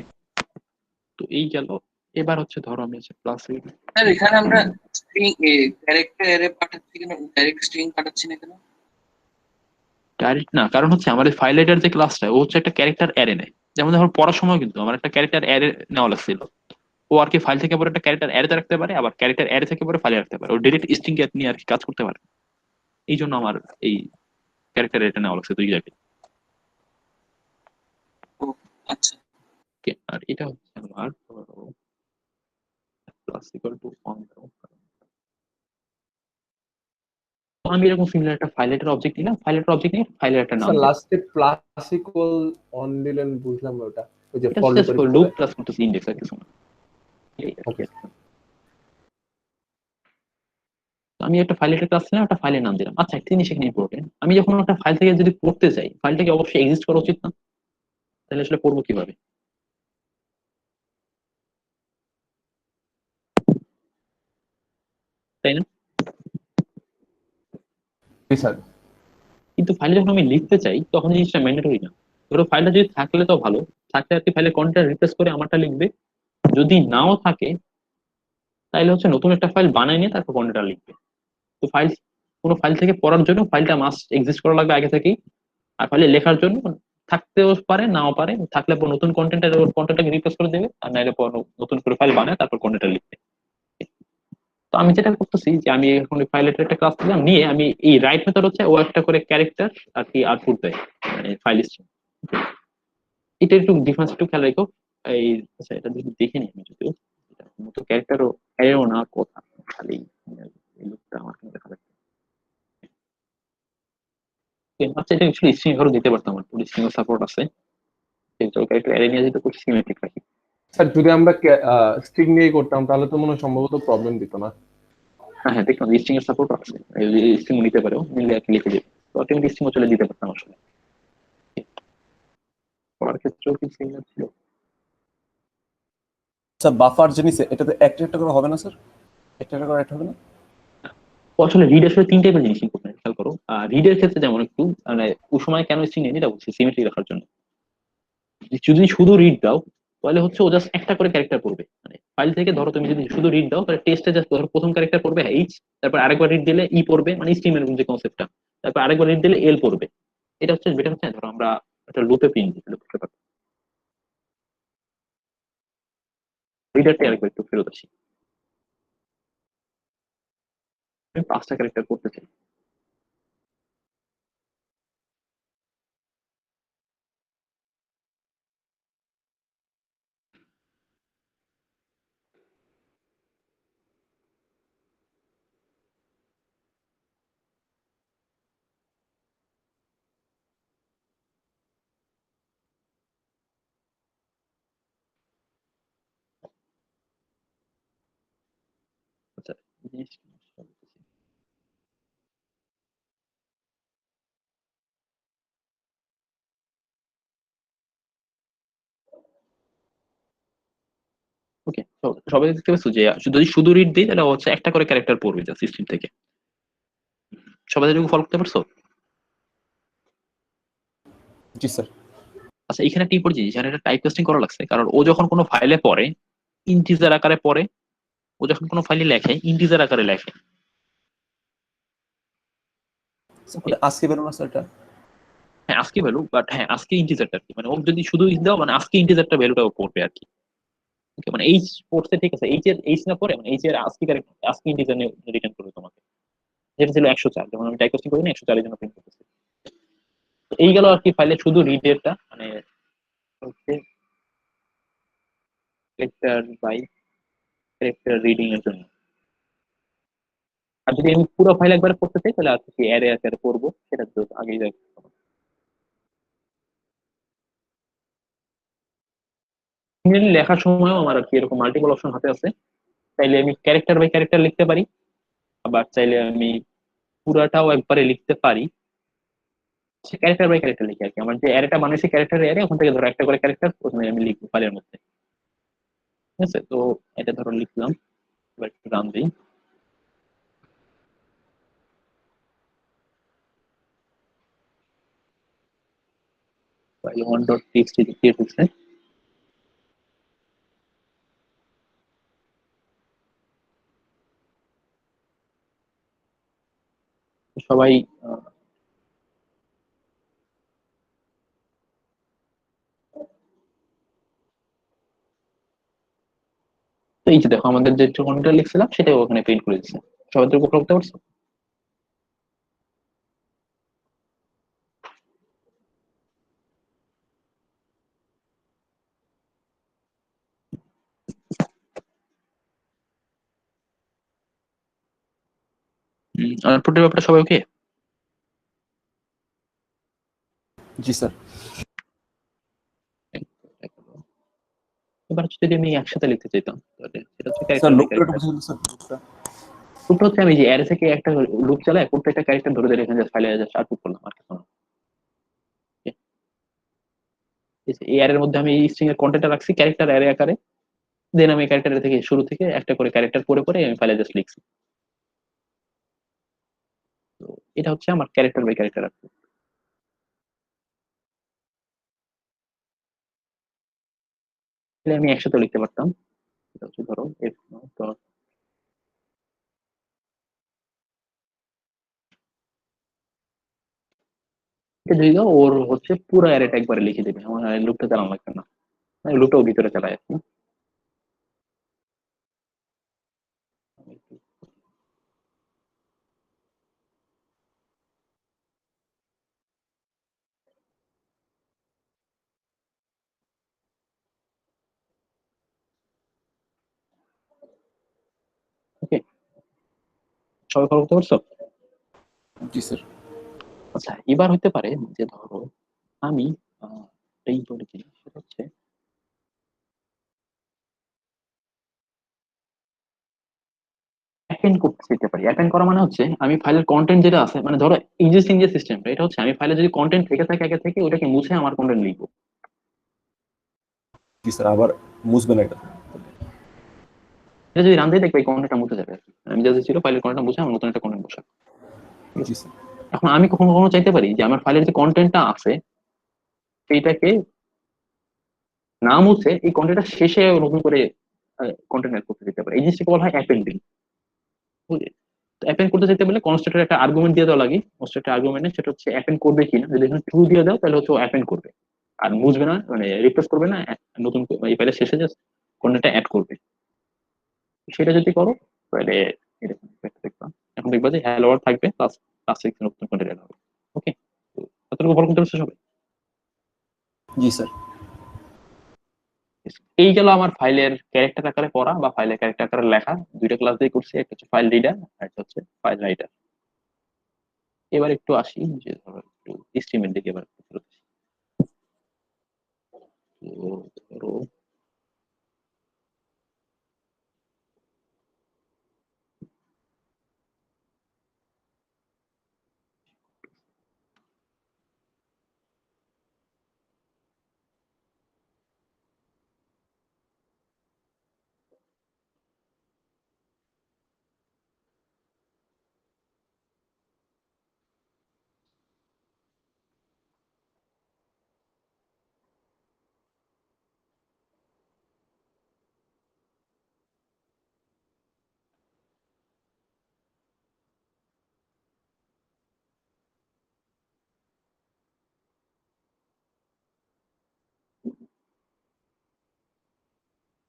তো এই গেল। এবার হচ্ছে ধরো আমি হচ্ছে প্লাস স্যার এখানে আমরা স্ট্রিং ক্যারেক্টার অ্যারে পাঠাচ্ছি কেন, ডাইরেক্ট স্ট্রিং পাঠাচ্ছি না কেন? ডাইরেক্ট না, কারণ হচ্ছে আমাদের ফাইল রাইটার যে ক্লাসটা ও হচ্ছে একটা ক্যারেক্টার অ্যারে নেয়। যেমন ধরো পড়ার সময় কিন্তু আমার একটা ক্যারেক্টার অ্যারে নেওয়া লাগছিল, ও আর কি ফাইল থেকে পরে একটা ক্যারেক্টার অ্যারেতে রাখতে পারে, আবার ক্যারেক্টার অ্যারে থেকে পরে ফাইলে রাখতে পারে, ও ডিরেক্ট স্ট্রিং নিয়ে আর কি কাজ করতে পারে। এই জন্য আমার এই ক্যারেক্টার এটা নেওয়া লাগছে 2 জায়গায়। আচ্ছা Okay, আর এটা হচ্ছে আমার প্লাস ইকুয়াল টু অন। আমি এরকম সিমিলার একটা ফাইলেটের অবজেক্ট নিলাম, ফাইলেটের অবজেক্ট নিয়ে ফাইলের একটা নাম স্যার দিলাম। লাস্টে প্লাস ইকুয়াল অন দিলেন, বুঝলাম না ওটা, ওই যে এটা ফর জাস্ট লুপের লুপ ভিতরে। প্লাস করতেছি ইন্ডেক্স আর কিছু না। এই আর কি। ওকে আমি একটা ফাইলের ক্লাস নিলাম, একটা ফাইলের নাম দিলাম। আচ্ছা, একটা জিনিস এখানে ইম্পর্টেন্ট, আমি যখন একটা ফাইল থেকে যদি পড়তে চাই, ফাইলটাকে অবশ্যই এক্সিস্ট করা উচিত না? তাহলে আসলে পড়বো কিভাবে, তাই না? স্যার। কিন্তু ফাইলে যখন আমি লিখতে চাই তখন জিনিসটা ম্যান্ডেটরি না। ধরো ফাইলটা যদি থাকলে তো ভালো, থাকলে আর কি ফাইলের কন্টেন্ট রিপ্লেস করে আমারটা লিখবে। যদি নাও থাকে তাহলে হচ্ছে নতুন একটা ফাইল বানায় নিয়ে তারপর কন্টেন্টটা লিখবে। তো ফাইল, কোনো ফাইল থেকে পড়ার জন্য ফাইলটা মাস্ট এক্সিস্ট করা লাগবে আগে থেকেই। আর ফাইলে লেখার জন্য থাকতেও পারে নাও পারে, থাকলে পর নতুন কন্টেন্টটাকে রিপ্লেস করে দেবে, আর নাইলে পর নতুন করে ফাইল বানায় তারপর কন্টেন্টটা লিখবে। তো আমি যেটা করতেছি যে আমি এখন ফাইলের একটা ক্লাস দিলাম, নিয়ে আমি এই রাইট মেথড হচ্ছে ও একটা করে ক্যারেক্টার আর কি আউটপুট দেয়, মানে ফাইল স্ট্রিম। এটা একটু ডিফারেন্স একটু খেয়াল রেখো। এই আচ্ছা, এটা যদি দেখে নিই আমি, যদিও মতো ক্যারেক্টারও এও না কথা, খালি এই লুকটা আমার কিন্তু দেখা যাচ্ছে। আচ্ছা, এটা অ্যাকচুয়ালি স্ট্রিং ধরো দিতে পারতাম, আমার পুরো স্ট্রিং সাপোর্ট আছে, সেটা ক্যারেক্টার অ্যারে নিয়ে যেটা করছি সিমেট্রিক রাখি। স্যার যদি আমরা স্ট্রিং নিয়ে করতাম তাহলে তো মনে হয় সম্ভবত প্রবলেম দিত না। হ্যাঁ হ্যাঁ, দেখলাম স্ট্রিং এর সাপোর্ট আছে, স্ট্রিং নিতে পারেও, নিলে আর কি লিখে দেবে। তো অটোমেটিক স্ট্রিং চলে দিতে পারতাম আসলে, পড়ার ক্ষেত্রেও কি সিমিলার ছিল। আচ্ছা, বাফার জিনিস এটাতে একটা একটা করে হবে না স্যার? একটা একটা করে অ্যাড হবে না? তো আসলে রিড আসলে 3 টাইপের জিনিস ইম্পর্টেন্ট খেয়াল করো। রিডের ক্ষেত্রে যেমন একটু মানে ওই সময় কেন স্ট্রিং নেই এটা বলছি, সিমেট্রি রাখার জন্য। যদি শুধু রিড দাও তাহলে হচ্ছে ও জাস্ট একটা করে ক্যারেক্টার পড়বে, মানে ফাইল থেকে ধরো তুমি যদি শুধু রিড দাও তাহলে টেস্টে জাস্ট ধরো প্রথম ক্যারেক্টার পড়বে এইচ, তারপর আরেকবার রিড দিলে ই পড়বে, মানে স্ট্রিমের যে কনসেপ্টটা, তারপর আরেকবার রিড দিলে এল পড়বে। এটা হচ্ছে বেটার হচ্ছে ধরো আমরা একটা লুপে প্রিন্ট দিই, রিডারটা আরেকবার একটু ফেরত আসি। আমি 5টা ক্যারেক্টার করতে চাই। আচ্ছা, জিনিসটা বলতেছি। ওকে, তো সবাই দেখতে পাচ্ছ যে যদি শুধু রিড দিই তাহলে ও হচ্ছে একটা করে ক্যারেক্টার পড়বে যা সিস্টেম থেকে। সবাই এটুকু ফলো করতে পারছো? জি স্যার। আচ্ছা, এখানে একটা ইম্পর্টেন্ট জিনিস, এখানে একটা টাইপ কাস্টিং করা লাগছে, কারণ ও যখন কোনো ফাইলে পড়ে ইন্টিজার আকারে পড়ে, ও যখন কোনো ফাইলে লেখে ইন্টিজার আকারে লেখে। ওটা আজকে বেরো না স্যার এটা? হ্যাঁ আজকে ভ্যালু, বাট হ্যাঁ আজকে ইন্টিজারটা আর কি, মানে ও যদি শুধু দাও মানে আজকে ইন্টিজারটা ভ্যালুটা ও পড়বে আর কি। ওকে, মানে এইচ পড়ছে ঠিক আছে, এইচ না পড়ে মানে এইচ এর আজকে ক্যারেক্টার আজকে ইন্টিজার রিটার্ন করবে তোমাকে, যেটা ছিল 104, যেমন আমি টাইপ কাস্টিং করি না 104 এর জন্য প্রিন্ট করতেছি। তো এই গেল আর কি ফাইলে শুধু রিডেরটা, মানে হচ্ছে ক্যারেক্টার বাই ক্যারেক্টার রিডিং এর জন্য। আর যদি আমি পুরো ফাইল একবার পড়তে চাই তাহলে আর কি অ্যারে আকারে পড়বো, সেটা তো আগেই যাই। সিমিলারলি লেখার সময়ও আমার আর কি এরকম মাল্টিপল অপশন হাতে আছে, চাইলে আমি ক্যারেক্টার বাই ক্যারেক্টার লিখতে পারি, আবার চাইলে আমি পুরাটাও একবারে লিখতে পারি। সে ক্যারেক্টার বাই ক্যারেক্টার লিখি আর কি, আমার যে অ্যারেটা বানাইছি ক্যারেক্টার অ্যারে, ওখান থেকে ধরো একটা করে ক্যারেক্টার প্রথমে আমি লিখবো ফাইলের মধ্যে। ঠিক আছে, তো এটা ধরো লিখলাম, এবার একটু রান দিই। ফাইল 1.txt ক্রিয়েট হচ্ছে। সবাই তো এই যে দেখো আমাদের যে কন্টেন্ট লিখছিলাম সেটাই ওখানে প্রিন্ট করে দিচ্ছে। সবাই তো উপভোগ করতে পারছো? আউটপুটের ব্যাপারটা সবাই ওকে? জি স্যার। এবার হচ্ছে যদি আমি একসাথে লিখতে চাইতাম তাহলে সেটা হচ্ছে স্যার ক্যারেক্টার বাই লুপটা একটু ক্যারেক্টার। বুঝে দিন স্যার লুপটা। লুপটা হচ্ছে আমি যে অ্যারে থেকে একটা লুপ চালাই, প্রত্যেকটা ক্যারেক্টার ধরে ধরে এখানে ফাইলে জাস্ট আউটপুট করলাম আর কিছু না। এই অ্যারের মধ্যে আমি এই স্ট্রিং এর কন্টেন্টটা রাখছি ক্যারেক্টার অ্যারে আকারে, দেন আমি ক্যারেক্টার থেকে শুরু থেকে একটা করে ক্যারেক্টার পরে পরে আমি ফাইলে জাস্ট লিখছি। তো এটা হচ্ছে আমার ক্যারেক্টার বাই ক্যারেক্টার। আমি একসাথে লিখতে পারতাম। এটা হচ্ছে ধরো এফ ডট যদি দাও, ওর হচ্ছে পুরো অ্যারেটা একবারে লিখে দেবে, আমার লুপটা চালানো লাগবে না, লুপটাও ভিতরে চালায় আর কি। ওকে, সবাই ফলো করতে পারছো? জি স্যার। আচ্ছা, এবার হতে পারে যে ধরো আমি এই বলেছি সেটা হচ্ছে অ্যাপেন্ড করতে যেতে পারি। অ্যাপেন্ড করা মানে হচ্ছে আমি ফাইলের কন্টেন্ট যেটা আছে, মানে ধরো এক্সিস্টিং যে সিস্টেমটা, এটা হচ্ছে আমি ফাইলে যদি কন্টেন্ট থেকে থাকে আগে থেকে, ওটাকে মুছে আমার কন্টেন্ট লিখবো। জি স্যার, আবার মুছবেন এটা। এটা যদি রান দিয়ে দেখবে এই কন্টেন্টটা মুছে যাবে আর কি। আমি যা ছিল ফাইলের কন্টেন্টটা মুছে আমার নতুন একটা কন্টেন্ট বসা। জি স্যার। এখন আমি কখনো কখনো চাইতে পারি যে আমার ফাইলের যে কন্টেন্টটা আছে সেইটাকে না মুছে এই কন্টেন্টটা শেষে নতুন করে কন্টেন্ট অ্যাড করতে দিতে পারে। এই জিনিসটাকে বলা হয় অ্যাপেন্ডিং। বুঝলি? তো অ্যাপেন্ড করতে চাইতে বলে কনস্ট্রাক্টর একটা আর্গুমেন্ট দিয়ে দেওয়া লাগে। কনস্ট্রাক্টর আর্গুমেন্টে সেটা হচ্ছে অ্যাপেন্ড করবে কিনা, যদি এখানে ট্রু দিয়ে দাও তাহলে হচ্ছে ও অ্যাপেন্ড করবে, আর বুঝবে না, মানে রিপ্লেস করবে না, নতুন এই ফাইলের শেষে জাস্ট কন্টেন্টটা অ্যাড করবে। সেটা যদি করো তাহলে এরকম একটা দেখবা। এখন দেখবা যে হ্যালো ওয়ার্ল্ড থাকবে প্লাস প্লাস সিক্স নতুন কন্টেন্ট অ্যাড হবে। ওকে, এতটুকু ফলো করতে পারছো সবাই? জি স্যার। এই গেল আমার ফাইলের ক্যারেক্টার আকারে পড়া বা ফাইলের ক্যারেক্টার আকারে লেখা। দুইটা ক্লাস দিয়ে করছি, একটা হচ্ছে ফাইল রিডার আর একটা হচ্ছে ফাইল রাইটার। এবার একটু আসি যে ধরো একটু স্ট্রিমের দিকে এবার একটু ফেরত আসি। তো ধরো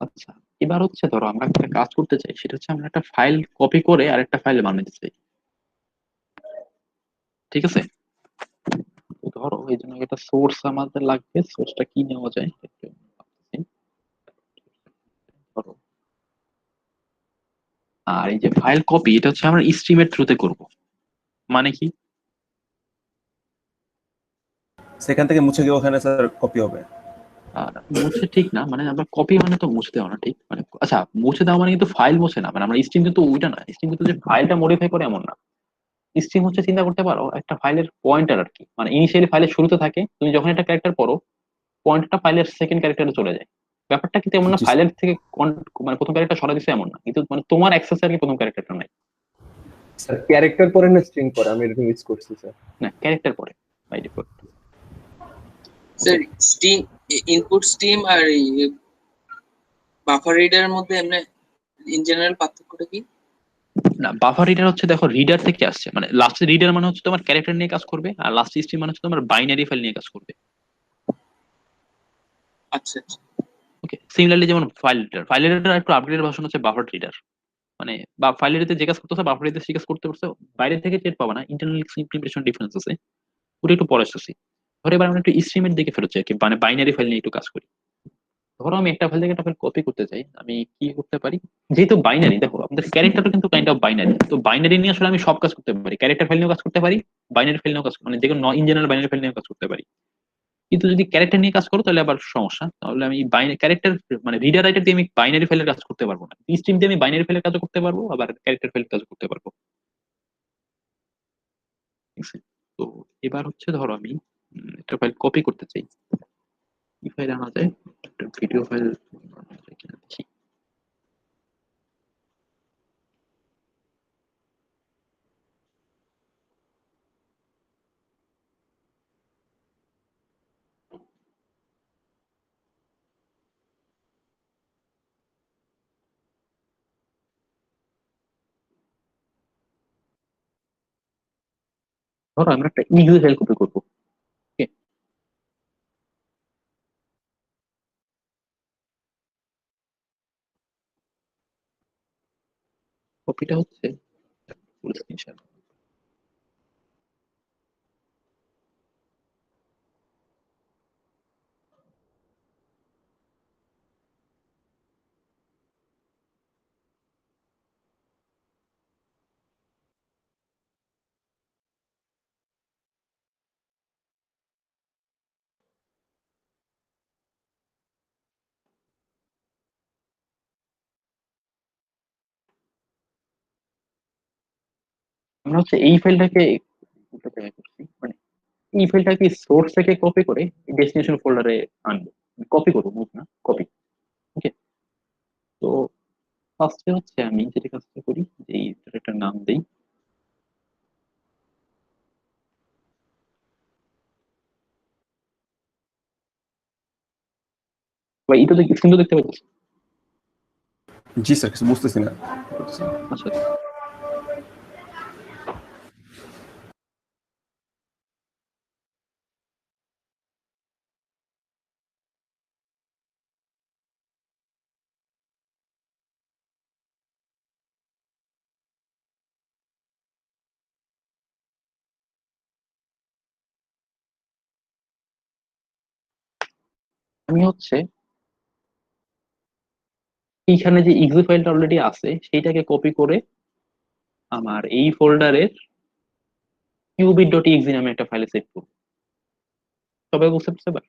আচ্ছা, এবার হচ্ছে ধরো আমরা একটা কাজ করতে চাই, সেটা হচ্ছে আমরা একটা ফাইল কপি করে আরেকটা ফাইলে বানাতে চাই। ঠিক আছে? তো ধরো এই জন্য একটা সোর্স আমাদের লাগবে। সোর্সটা কি নেওয়া যায় একটু ভাবতেছি। ধরো, আর এই যে ফাইল কপি, এটা হচ্ছে আমরা স্ট্রিমের থ্রুতে করব। মানে কি? সেখান থেকে মুছে গিয়ে ওখানে স্যার কপি হবে। আর মুছে ঠিক না, মানে আমরা কপি মানে তো মুছে দেওয়া না, ঠিক মানে আচ্ছা মুছে দেওয়া মানে কিন্তু ফাইল মুছে না, মানে আমরা স্ট্রিম কিন্তু ওইটা না, স্ট্রিম কিন্তু যে ফাইলটা মডিফাই করে এমন না। স্ট্রিম হচ্ছে চিন্তা করতে পারো একটা ফাইলের পয়েন্টার আর কি, মানে ইনিশিয়ালি ফাইলের শুরুতে থাকে, তুমি যখন একটা ক্যারেক্টার পড়ো পয়েন্টারটা ফাইলের সেকেন্ড ক্যারেক্টারে চলে যায়। ব্যাপারটা কিন্তু এমন না জি স্যার। ফাইলের থেকে মানে প্রথম ক্যারেক্টার সরা দিচ্ছে এমন না, কিন্তু মানে তোমার অ্যাক্সেস আর কি প্রথম ক্যারেক্টারটা নাই। স্যার ক্যারেক্টার পরে না স্ট্রিং পরে, আমি এরকম ইউজ করছি স্যার। না, ক্যারেক্টার পরে by default. Sir stream, input stream আর বাফার রিডারের মধ্যে এমনি ইন জেনারেল পার্থক্যটা কি? না, বাফার রিডার হচ্ছে দেখো রিডার থেকে আসছে, মানে লাস্ট রিডার মানে হচ্ছে তোমার ক্যারেক্টার নিয়ে কাজ করবে, আর লাস্ট স্ট্রিম মানে হচ্ছে তোমার বাইনারি ফাইল নিয়ে কাজ করবে। আচ্ছা আচ্ছা। ওকে, সিমিলারলি যেমন ফাইল রিডার, ফাইল রিডার একটু আপগ্রেড ভার্সন হচ্ছে বাফার রিডার। মানে বা ফাইল রিডারতে যে কাজ করতেছে বাফার রিডারতে সে কাজ করতে পারছে, বাইরে থেকে টের পাবা না, ইন্টারনাল ইমপ্লিমেন্টেশন ডিফারেন্স আছে, ওটা একটু পরে আসতেছি। ধরে এবার আমরা একটু স্ট্রিমের দিকে ফেরত যাই, মানে বাইনারি ফাইল নিয়ে একটু কাজ করি। ধরো আমি একটা ফাইল থেকে একটা ফাইল কপি করতে চাই, আমি কি করতে পারি? যেহেতু বাইনারি, দেখো আমাদের ক্যারেক্টারও কিন্তু কাইন্ড অফ বাইনারি, তো বাইনারি নিয়ে আসলে আমি সব কাজ করতে পারি, ক্যারেক্টার ফাইল নিয়েও কাজ করতে পারি, বাইনারি ফাইল নিয়েও কাজ, মানে যে কোনো ইন জেনারেল বাইনারি ফাইল নিয়েও কাজ করতে পারি। কিন্তু যদি ক্যারেক্টার নিয়ে কাজ করো তাহলে আবার সমস্যা, তাহলে আমি ক্যারেক্টার মানে রিডার রাইটার দিয়ে আমি বাইনারি ফাইলের কাজ করতে পারবো না, স্ট্রিম দিয়ে আমি বাইনারি ফাইলের কাজ করতে পারবো, আবার ক্যারেক্টার ফাইলের কাজ করতে পারবো। ঠিক আছে? তো এবার হচ্ছে ধরো আমি একটা ফাইল কপি করতে চাই, কি ফাইল আনা যায়? একটা ভিডিও ফাইল কিনা দেখি। ধরো আমরা একটা ইক্সি ফাইল কপি করবো। ওকে, কপিটা হচ্ছে ফুল স্ক্রিনশট। আমরা হচ্ছে এই ফাইলটাকে একটা জায়গায় করছি, মানে এই ফাইলটাকে সোর্স থেকে কপি করে ডেস্টিনেশন ফোল্ডারে আনবো, কপি করবো, মুভ না, কপি। ওকে, তো ফার্স্টে হচ্ছে আমি যেটা কাজটা করি যে এইটার একটা নাম দেই, বা এটা তো স্ক্রিন তো দেখতে পাচ্ছি। জি স্যার, কিছু বুঝতেছি না। আচ্ছা, আমি হচ্ছে এইখানে যে ইক্সি ফাইলটা অলরেডি আছে সেইটাকে কপি করে আমার এই ফোল্ডারের কিউবিট ডট ইক্সি নামে একটা ফাইলে সেভ করবো। সবাই বুঝতে পারছে এবার?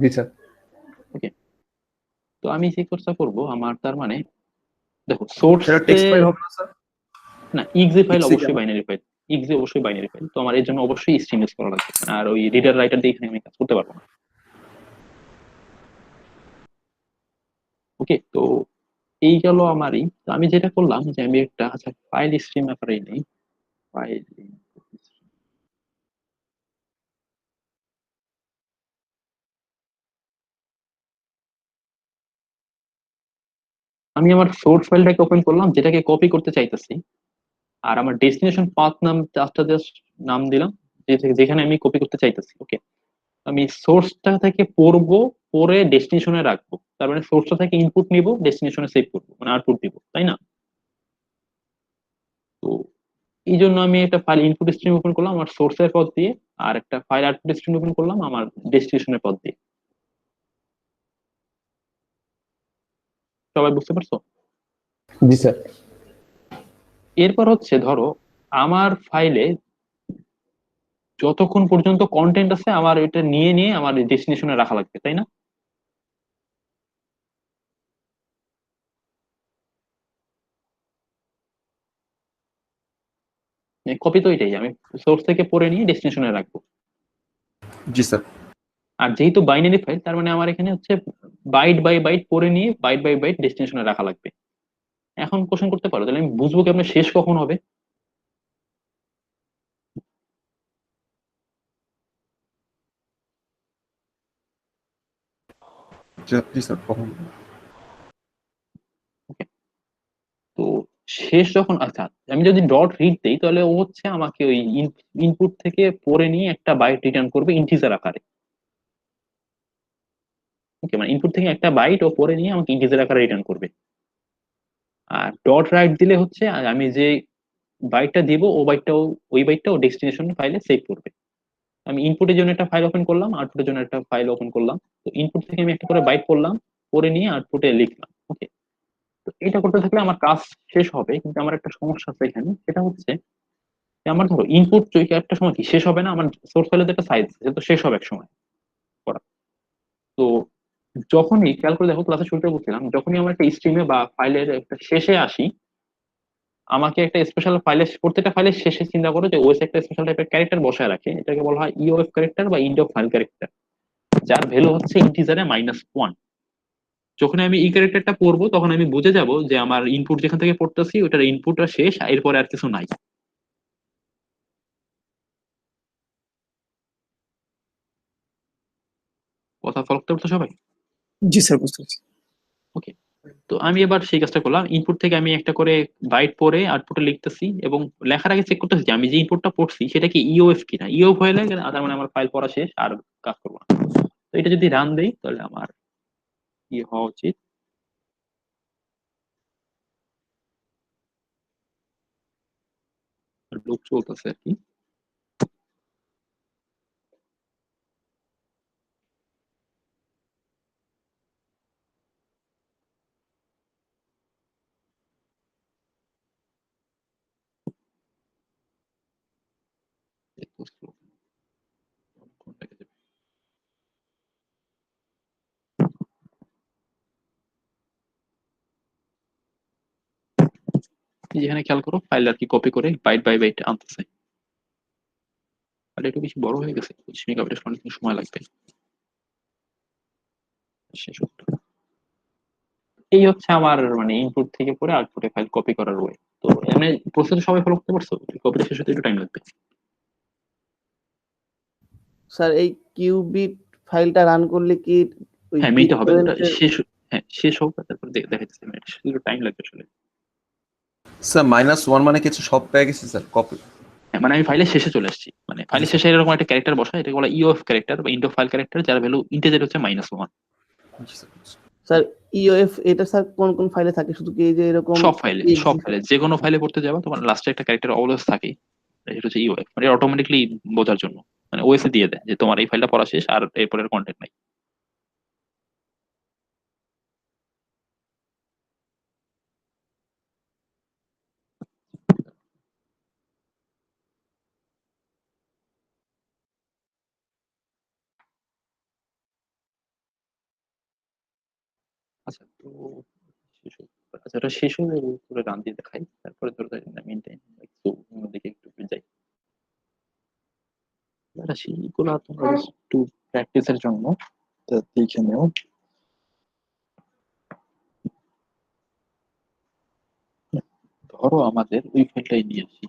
জি স্যার। ওকে, তো আমি যে কাজটা করবো, আমার তার মানে দেখো সোর্স সেটা টেক্সট ফাইল হবে না স্যার? না, ইক্সি ফাইল ইক্সি অবশ্যই বাইনারি ফাইল, ইক্সি অবশ্যই বাইনারি ফাইল, তো আমার এর জন্য অবশ্যই স্ট্রিম ইউজ করা লাগবে, আর ওই রিডার রাইটার দিয়ে এখানে আমি কাজ করতে পারবো না। ওকে, তো এই গেল আমারই। তো আমি যেটা করলাম যে আমি একটা আচ্ছা ফাইল স্ট্রিম আকারে নেই, ফাইল, আমি আমার সোর্স ফাইলটাকে ওপেন করলাম যেটাকে কপি করতে চাইতেছি, আর আমার ডেস্টিনেশন পাথ নাম জাস্ট নাম দিলাম যেখানে আমি কপি করতে চাইতেছি। ওকে, আমি সোর্সটা থেকে পড়বো, পড়ে ডেস্টিনেশনে রাখবো, তার মানে সোর্সটা থেকে ইনপুট নিব, ডেস্টিনেশনে সেভ করবো, মানে আউটপুট দিব, তাই না? তো এই জন্য আমি একটা ফাইল ইনপুট স্ট্রিম ওপেন করলাম আমার সোর্সের পথ দিয়ে, আর একটা ফাইল আউটপুট স্ট্রিম ওপেন করলাম আমার ডেস্টিনেশনের পথ দিয়ে। সবাই বুঝতে পারছো? জি স্যার। এরপর হচ্ছে ধরো আমার ফাইলে যতক্ষণ পর্যন্ত কন্টেন্ট আছে আমার এটা নিয়ে নিয়ে আমার ডেস্টিনেশনে রাখা লাগবে, তাই না? কপি তো এটাই, আমি সোর্স থেকে পড়ে নিয়ে ডেস্টিনেশনে রাখবো। জি স্যার। আর যেহেতু বাইনারি ফাইল, তার মানে আমার এখানে হচ্ছে বাইট বাই বাইট পড়ে নিয়ে বাইট বাই বাইট ডেস্টিনেশনে রাখা লাগবে। এখন কোশ্চেন করতে পারো, তাহলে আমি বুঝবো কি আপনার শেষ কখন হবে? জি স্যার, কখন? Okay, তো শেষ যখন, আচ্ছা আমি যদি ডট রিড দেই তাহলে ও হচ্ছে আমাকে ওই ইনপুট থেকে পড়ে নিয়ে একটা বাইট রিটার্ন করবে ইন্টিজার আকারে। ওকে, মানে ইনপুট থেকে একটা বাইট ও পড়ে নিয়ে আমাকে ইন্টিজার আকারে রিটার্ন করবে। আর ডট রাইট দিলে হচ্ছে আমি যে বাইটটা দিব ও বাইটটাও, ওই বাইটটা ও ডেস্টিনেশন ফাইলে সেভ করবে। আমি ইনপুটের জন্য একটা ফাইল ওপেন করলাম, আউটপুটের জন্য একটা ফাইল ওপেন করলাম। তো ইনপুট থেকে আমি একটা করে বাইট করলাম, করে নিয়ে আউটপুটে লিখলাম। ওকে, তো এটা করতে থাকলে আমার কাজ শেষ হবে, কিন্তু আমার একটা সমস্যা আছে এখানে। সেটা হচ্ছে যে আমার ধরো ইনপুট একটা সময় কি শেষ হবে না, আমার সোর্স ফাইলের একটা সাইজ আছে, তো শেষ হবে এক সময় করা। তো যখনই খেয়াল করে দেখো, ক্লাসে শুরুতে বলছিলাম, যখনই আমরা একটা স্ট্রিমে বা ফাইলের একটা শেষে আসি, আমাকে একটা স্পেশাল ফাইলের প্রত্যেকটা ফাইলের শেষে চিন্তা করো যে ওএস একটা স্পেশাল টাইপের ক্যারেক্টার বসায় রাখে, এটাকে বলা হয় ইওএফ ক্যারেক্টার বা ইন্ড অফ ফাইল ক্যারেক্টার, যার ভ্যালু হচ্ছে ইন্টিজারে -1। যখন আমি এই ক্যারেক্টারটা পড়বো, তখন আমি বুঝে যাব যে আমার ইনপুট যেখান থেকে পড়তেছি ওটার ইনপুটটা শেষ, এরপরে আর কিছু নাই। কথা ফলো করতে পারতো সবাই? জি স্যার, বুঝতে পারছি। ওকে, তো আমি এবার সেই কাজটা করলাম। ইনপুট থেকে আমি একটা করে বাইট পরে আউটপুটে লিখতেছি, এবং লেখার আগে চেক করতেছি যে আমি যে ইনপুটটা পড়ছি সেটা কি ইওএফ কিনা। ইওএফ হয়ে গেলে তার মানে আমার ফাইল পড়া শেষ, আর কাজ করবো না। তো এটা যদি রান দেই, তাহলে আমার কি হওয়া উচিত? লুপ চলতেছে আর কি। এত slow, কোন জায়গায় যাবে? এই যে এখানে খেয়াল করো, ফাইল আর কি কপি করে বাইট বাই বাইট আনতেছে। আর একটু বেশি বড় হয়ে গেছে, 25 মেগাবাইটের অনেক সময় লাগবে শেষ হতে। এই হচ্ছে আমার মানে ইনপুট থেকে পরে আউটপুটে ফাইল কপি করার ওয়ে। তো এমনি প্রসেস সবাই ফলো করতে পারছো? কপিটা শেষ হতে একটু টাইম লাগবে। স্যার এই কিউবিট ফাইলটা রান করলে কি ওই হ্যাঁ, বিট মিটে হবে ওটা পয়েন্টের শেষ। হ্যাঁ, শেষ হোক, তারপর দেখাচ্ছি আমি, এটা একটু টাইম লাগবে আসলে। স্যার -1 মানে কিছু সব পেয়ে গেছে স্যার কপি। হ্যাঁ, মানে আমি ফাইলের শেষে চলে আসছি, মানে ফাইলের আচ্ছা শেষে এরকম একটা ক্যারেক্টার বসা, এটাকে বলা ইওএফ ক্যারেক্টার বা ইন্ড অফ ফাইল ক্যারেক্টার, যার ভ্যালু ইন্টিজার হচ্ছে -1। স্যার। স্যার ইওএফ এটা স্যার কোন কোন ফাইলে থাকে, শুধু কি এই যে এরকম সব ফাইলে, সব exist- ফাইলে, যে কোনো ফাইলে পড়তে যাবে তোমার লাস্টে একটা ক্যারেক্টার অলওয়েজ থাকে। এটা হচ্ছে ইউএফ, মানে অটোমেটিকলি বোঝার জন্য, মানে ওএস দিয়ে দেয় যে তোমার এই ফাইলটা পড়া শেষ, আর এরপরের কন্টেন্ট নাই। আচ্ছা, তো শেষ হোক। আচ্ছা, এটা শেষ হলে করে রান দিয়ে দেখাই, তারপরে ধরো মেনটেন একটু অন্যদিকে একটু যাই। আচ্ছা, সেইগুলো তোমরা একটু প্র্যাকটিসের জন্য তা দেখে নেও। ধরো আমাদের ওই ফাইলটাই নিয়ে আসি।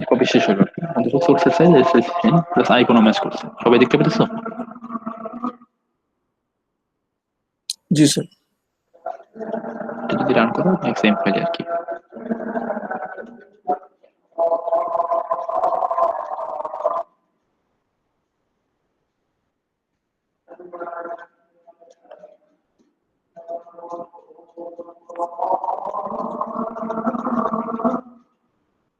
কপি শেষ হলো আর কি। আমাদের সোর্সের সাইজ প্লাস আইকনও ম্যাচ করছে, সবাই দেখতে পেরেছো? জি স্যার। এটা যদি রান করো সেম ফাইল আর কি।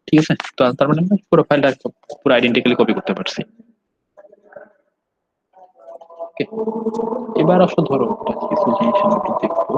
ঠিক আছে, তো তার মানে আমরা পুরো ফাইলটা পুরো আইডেন্টিক্যালি কপি করতে পারছি। ওকে, এবার আসো ধরো একটা কিছু জিনিস আমরা একটু দেখবো।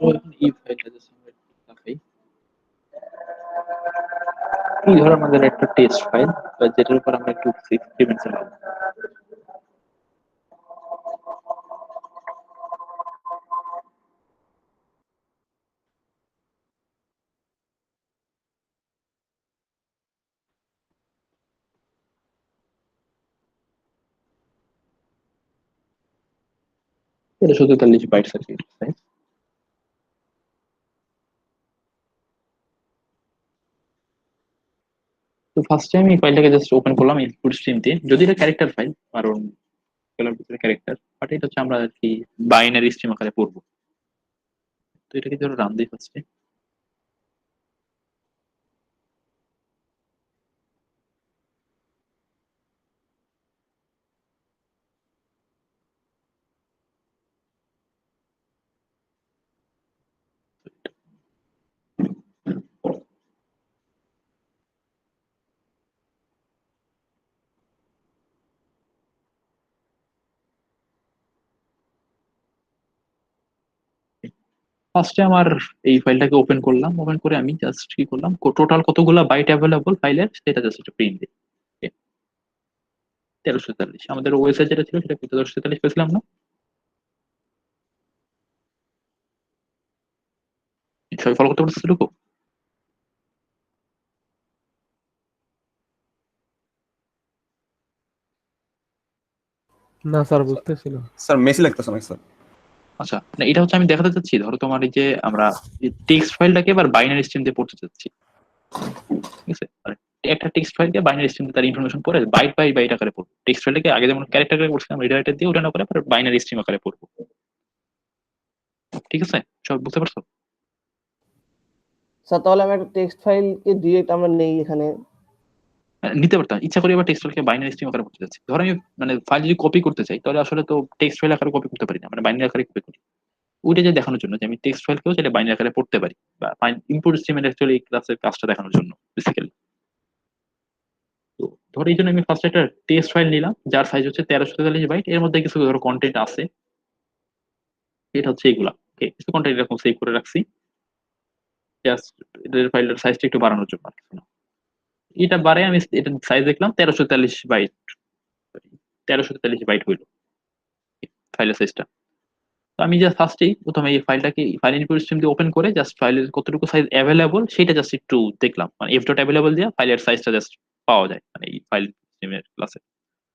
ধরো এখন এই ফাইলটা জাস্ট আমরা একটু দেখাই। এই ধরো আমাদের একটা টেস্ট ফাইল, যেটার উপর আমরা একটু এক্সপেরিমেন্ট চালাবো। এটা 143 বাইটস আর কি size। তো ফার্স্ট টাইম এই ফাইলটাকে জাস্ট ওপেন করলাম ইনপুট স্ট্রিম দিয়ে, যদি এটা ক্যারেক্টার ফাইল, কারণ এগুলোর ভিতরে ক্যারেক্টার, বাট এটা হচ্ছে আমরা আর কি বাইনারি স্ট্রিম আকারে পড়বো। তো এটাকে ধরো রান দিই ফার্স্টে। ফার্স্টে আমার এই ফাইলটাকে ওপেন করলাম, ওপেন করে আমি জাস্ট কি করলাম, টোটাল কতগুলো বাইট অ্যাভেলেবল ফাইলের সেটা জাস্ট একটা প্রিন্ট দিই। 1343 আমাদের ওয়েবসাইট যেটা ছিল সেটা 1343 পেয়েছিলাম না? সবাই ফলো করতে পারতেছিল? না স্যার, বুঝতেছিল। স্যার মেসি লাগতেছে অনেক স্যার। আচ্ছা, না এটা হচ্ছে আমি দেখাতে চাচ্ছি, ধরো তোমার এই যে আমরা টেক্সট ফাইলটাকে এবার বাইনারি স্ট্রিম দিয়ে পড়তে চাচ্ছি, ঠিক আছে? মানে একটা টেক্সট ফাইলকে বাইনারি স্ট্রিম তার ইনফরমেশন পড়ে বাইট বাই বাইট আকারে পড়বো। টেক্সট ফাইলটাকে আগে যেমন ক্যারেক্টার আকারে পড়ছিলাম, রিডাইরেক্টর দিয়ে ওটা না করে বাইনারি স্ট্রিম আকারে পড়বো। ঠিক আছে, সব বুঝতে পারছো? স্যার তাহলে আমি একটা টেক্সট ফাইলকে ডিরেক্ট আমরা নেই এখানে। নিতে পারতাম, ইচ্ছা করি আবার টেক্সট ফাইলকে বাইনারি স্ট্রিম আকারে পড়তে চাচ্ছি। ধরো আমি মানে ফাইল যদি কপি করতে চাই তাহলে আসলে তো টেক্সট ফাইল আকারে কপি করতে পারি না, মানে বাইনারি আকারে কপি করি। ওইটা যে দেখানোর জন্য যে আমি টেক্সট ফাইলকেও সেটা বাইনারি আকারে পড়তে পারি, বা ইনপুট স্ট্রিমের অ্যাকচুয়ালি ক্লাসের কাজটা দেখানোর জন্য বেসিক্যালি। তো ধরো এই জন্য আমি ফার্স্ট একটা টেক্সট ফাইল নিলাম যার সাইজ হচ্ছে 1343 বাইট, এর মধ্যে কিছু ধরো কন্টেন্ট আছে, এটা হচ্ছে এইগুলা। ওকে, কিছু কন্টেন্ট এরকম সেভ করে রাখছি জাস্ট এদের ফাইলের সাইজটা একটু বাড়ানোর জন্য আর কিছু না। এটা বাড়াই আমি এটা সাইজ দেখলাম 1343 বাইট, 1343 বাইট হইলো ফাইলের সাইজটা। তো আমি জাস্ট ফার্স্টেই প্রথমে এই ফাইলটাকে ফাইল ইনপুট স্ট্রিম দিয়ে ওপেন করে জাস্ট ফাইলের কতটুকু সাইজ অ্যাভেলেবল সেটা জাস্ট একটু দেখলাম, মানে এফ ডট অ্যাভেলেবল দিয়ে ফাইলের সাইজটা জাস্ট পাওয়া যায়, মানে এই ফাইল স্ট্রিমের ক্লাসে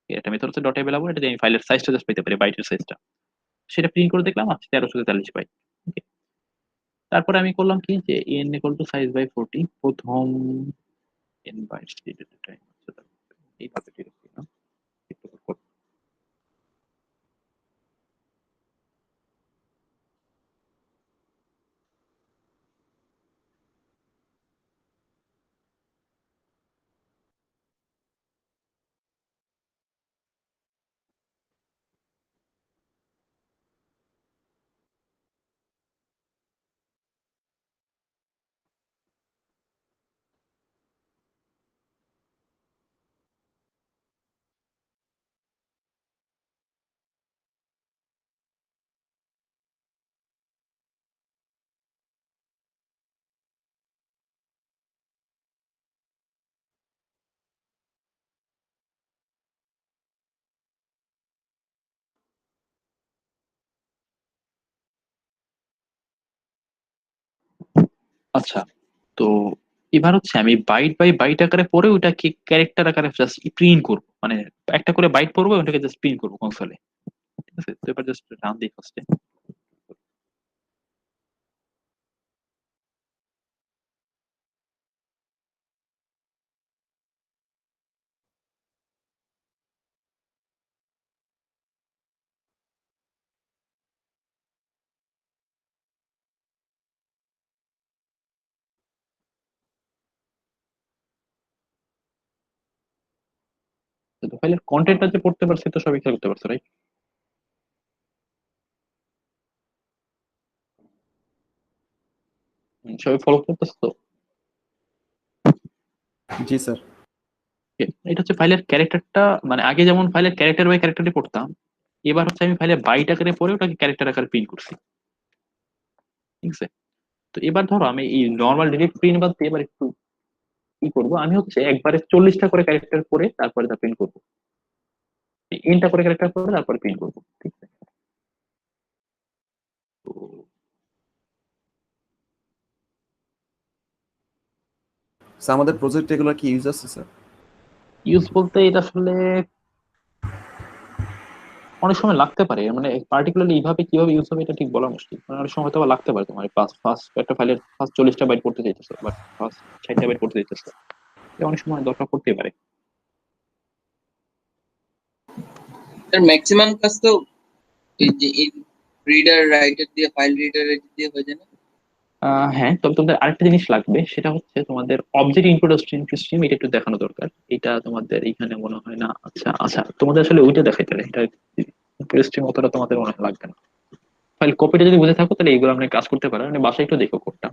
এটা মেথড হচ্ছে ডট অ্যাভেলেবল, এটা দিয়ে আমি ফাইলের সাইজটা জাস্ট পেতে পারি, বাইটের সাইজটা। সেটা প্রিন্ট করে দেখলাম আচ্ছা 1343 বাইট। তারপরে আমি করলাম কি যে N equal to size by 40, প্রথম এন বাইটস টাইম এইভাবে ঠিক আছে না? একটু করতে আচ্ছা, তো এবার হচ্ছে আমি বাইট বাই বাইট আকারে পড়ে ওটাকে ক্যারেক্টার আকারে জাস্ট প্রিন্ট করবো, মানে একটা করে বাইট পড়বো ওটাকে জাস্ট প্রিন্ট করবো কনসোলে। ঠিক আছে, তো এবার জাস্ট রান দিই ফার্স্টে। তো ফাইলের কন্টেন্টটা যে পড়তে পারছি তো সবাই খেয়াল করতে পারছো, রাইট? সবাই ফলো করতেছো তো? জি স্যার। Okay, এটা হচ্ছে ফাইলের ক্যারেক্টারটা, মানে আগে যেমন ফাইলের ক্যারেক্টার বাই ক্যারেক্টারই পড়তাম, এবার হচ্ছে আমি ফাইলে বাইট আকারে পড়ে ওটাকে ক্যারেক্টার আকারে প্রিন্ট করছি। ঠিক আছে, তো এবার ধরো আমি এই নর্মাল ডিরেক্ট প্রিন্ট বাদ দিয়ে এবার একটু কি করবো, আমি হচ্ছে একবারে 40টা করে ক্যারেক্টার করে তারপরে তা প্রিন্ট করবো, ইনটা করে ক্যারেক্টার করে তারপরে প্রিন্ট করবো। ঠিক আছে, তো স্যার আমাদের প্রজেক্ট এগুলো কি ইউজ আছে স্যার? ইউজ বলতে এটা আসলে অনেক সময় লাগতে পারে, মানে পার্টিকুলারলি এইভাবে কিভাবে ইউজ হবে এটা ঠিক বলা মুশকিল, মানে অনেক সময় হয়তো বা লাগতে পারে। তোমার ফার্স্ট ফার্স্ট একটা ফাইলের ফার্স্ট 40টা বাইট পড়তে চাইতেছো বা ফার্স্ট 60টা বাইট পড়তে চাইতেছো, এটা অনেক সময় দরকার পড়তে পারে। স্যার ম্যাক্সিমাম কাজ তো এই যে রিডার রাইটার দিয়ে, ফাইল রিডার দিয়ে হয়ে যায় না? হ্যাঁ, তবে তোমাদের আরেকটা জিনিস লাগবে, সেটা হচ্ছে তোমাদের অবজেক্ট ইনট্রোডাকশন সিস্টেম, এটা একটু দেখানো দরকার। এটা তোমাদের এইখানে মনে হয় না। আচ্ছা আচ্ছা, তোমাদের আসলে ওইটা দেখাইতে হবে, এটা সিস্টেম অতটা তোমাদের মনে হয় লাগবে না। ফাইল কপিটা যদি বুঝে থাকো তাহলে এইগুলো আপনি কাজ করতে পারো, মানে বাসায় একটু দেখো কোডটা,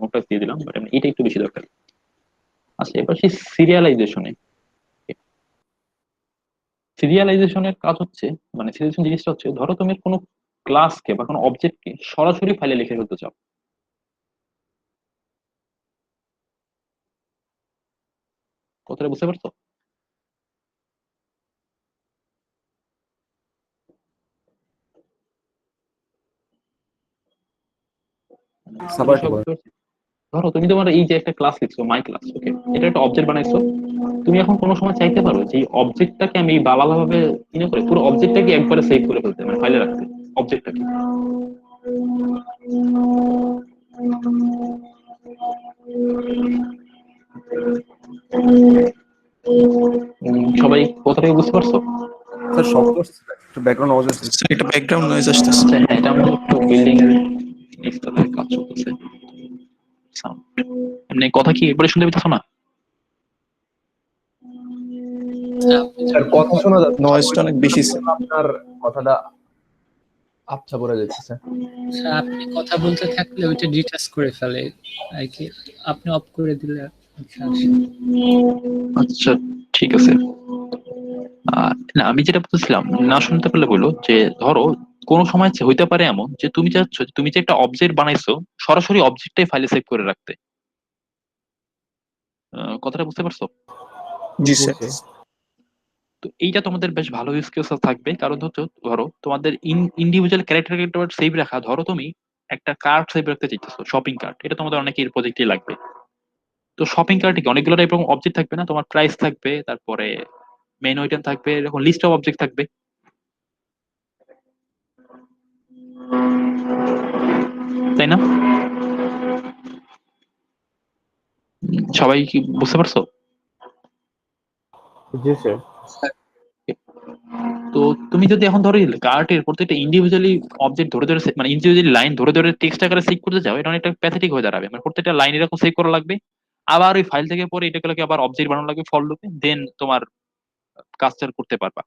নোটটা দিয়ে দিলাম, বাট এটা একটু বেশি দরকার। আচ্ছা, এবার সেই সিরিয়ালাইজেশনে, সিরিয়ালাইজেশনের কাজ হচ্ছে, মানে সিরিয়ালাইজেশন জিনিসটা হচ্ছে, ধরো তুমি কোনো ক্লাসকে বা কোনো অবজেক্টকে সরাসরি ফাইলে লিখে ফেলতে চাও। কথাটা বুঝতে পারছো? সাবার একটু সব বলেন। বুঝতে পারছি। ধরো তুমি তোমার এই যে একটা ক্লাস লিখছো, মাই ক্লাস, ওকে, এটা একটা অবজেক্ট বানাইছো। তুমি এখন কোনো সময় চাইতে পারো যে এই অবজেক্টটাকে আমি আলাদাভাবে ইয়ে করে পুরো অবজেক্টটাকে একবারে সেভ করে ফেলতে, মানে ফাইলে রাখতে অবজেক্টটাকে। সবাই কথাটাকে বুঝতে পারছো? স্যার শব্দ আসছে স্যার, একটু ব্যাকগ্রাউন্ড আওয়াজ আসছে। স্যার একটা ব্যাকগ্রাউন্ড নয়েজ আসতেছে। আচ্ছা, হ্যাঁ, এটা আমাদের একটু বিল্ডিং এর নিচতলায় কাজ চলতেছে, সাউন্ড। এমনি কথা কি একবারে শুনতে পেতেছো না? স্যার কথা শোনা যাচ্ছে, নয়েজটা অনেক বেশি স্যার। আপনার কথাটা আবছা পড়ে যাচ্ছে। স্যার আপনি কথা বলতে থাকলে ওইটা ডিটাচ করে ফেলে আর কি, আপনি অফ করে দিলে আচ্ছা আসে। আচ্ছা, ঠিক আছে। না, আমি যেটা বলছিলাম, না শুনতে পারলে বলো যে ধরো কোনো সময় হইতে পারে এমন যে তুমি চাচ্ছ যে তুমি যে একটা অবজেক্ট বানাইছো সরাসরি অবজেক্টটাই ফাইলে সেভ করে রাখতে। কথাটা বুঝতে পারছো? জি স্যার। বুঝছি। তো এইটা তোমাদের বেশ ভালো ইউজ কেস থাকবে, কারণ হচ্ছে ধরো তোমাদের ইন্ডিভিজুয়াল ক্যারেক্টার সেভ রাখা, ধরো তুমি একটা কার্ড সেভ রাখতে চাইতেছো, শপিং কার্ট, এটা তোমাদের অনেকের প্রজেক্টে লাগবে। তো শপিং কার্টে কি অনেকগুলো টাইপ অবজেক্ট থাকবে না, তোমার প্রাইস থাকবে, তারপরে মেনু আইটেম থাকবে, এরকম লিস্ট অফ অবজেক্ট থাকবে, তাই না? সবাই কি বুঝতে পারছো? জি স্যার। তো তুমি যদি এখন ধরো কার্টের প্রত্যেকটা ইন্ডিভিজুয়ালি অবজেক্ট ধরে ধরে মানে ইন্ডিভিজুয়ালি লাইন ধরে ধরে টেক্সট আকারে সেভ করতে যাও, এটা অনেকটা প্যাথেটিক হয়ে দাঁড়াবে, মানে প্রত্যেকটা লাইন এরকম সেভ করা লাগবে, আবার ওই ফাইল থেকে পরে এটাকে আবার অবজেক্ট বানানো লাগবে ফর লুপে, দেন তোমার কাজটা করতে পারবা।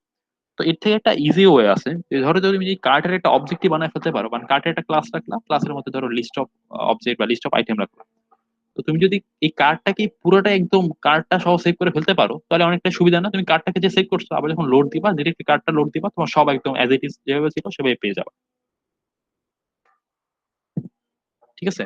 তো এর থেকে একটা ইজি ওয়ে আছে, যে ধরো যদি তুমি কার্টের একটা অবজেক্টই বানায় ফেলতে পারো, মানে কার্টের একটা ক্লাস রাখলাম, ক্লাসের মধ্যে ধরো লিস্ট অফ অবজেক্ট বা লিস্ট অফ আইটেম রাখলাম। তো তুমি যদি এই কার্ডটাকে পুরোটা একদম কার্ডটা সহ সেভ করে ফেলতে পারো তাহলে অনেকটা সুবিধা না? তুমি কার্ডটাকে যে সেভ করছো আবার যখন লোড দিবা, ডিরেক্ট কার্ডটা লোড দিবা, তোমার সব একদম অ্যাজ ইট ইজ যেভাবে ছিল সেভাবে পেয়ে যাবে। ঠিক আছে,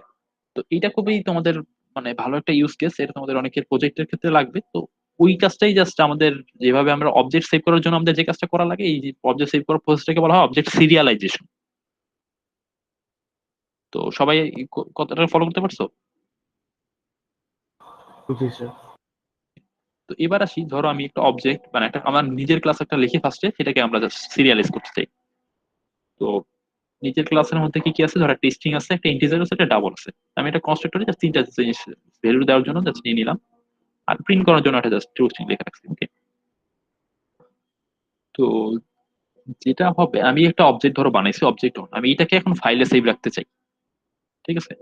তো এটা খুবই তোমাদের মানে ভালো একটা ইউজ কেস, এটা তোমাদের অনেকের প্রজেক্টের ক্ষেত্রে লাগবে। তো ওই কাজটাই জাস্ট আমাদের, যেভাবে আমরা অবজেক্ট সেভ করার জন্য আমাদের যে কাজটা করা লাগে, এই যে অবজেক্ট সেভ করার প্রসেসটাকে বলা হয় অবজেক্ট সিরিয়ালাইজেশন। তো সবাই কথাটা ফলো করতে পারছো? জি স্যার। তো এবার আসি, ধরো আমি একটা অবজেক্ট মানে একটা আমার নিজের ক্লাস একটা লিখে ফার্স্টে সেটাকে আমরা জাস্ট সিরিয়ালাইজ করতে চাই। তো নিজের ক্লাসের মধ্যে কি কি আছে, ধরো একটা স্ট্রিং আছে, একটা ইন্টিজার আছে, একটা ডাবল আছে। আমি একটা কনস্ট্রাক্টরে জাস্ট তিনটা জিনিস ভ্যালু দেওয়ার জন্য জাস্ট নিয়ে নিলাম, আর প্রিন্ট করার জন্য একটা জাস্ট ট্রু স্ট্রিং লেখা রাখছি। ওকে, তো যেটা হবে, আমি একটা অবজেক্ট ধরো বানাইছি, অবজেক্ট আমি এটাকে এখন ফাইলে সেভ রাখতে চাই। ঠিক আছে,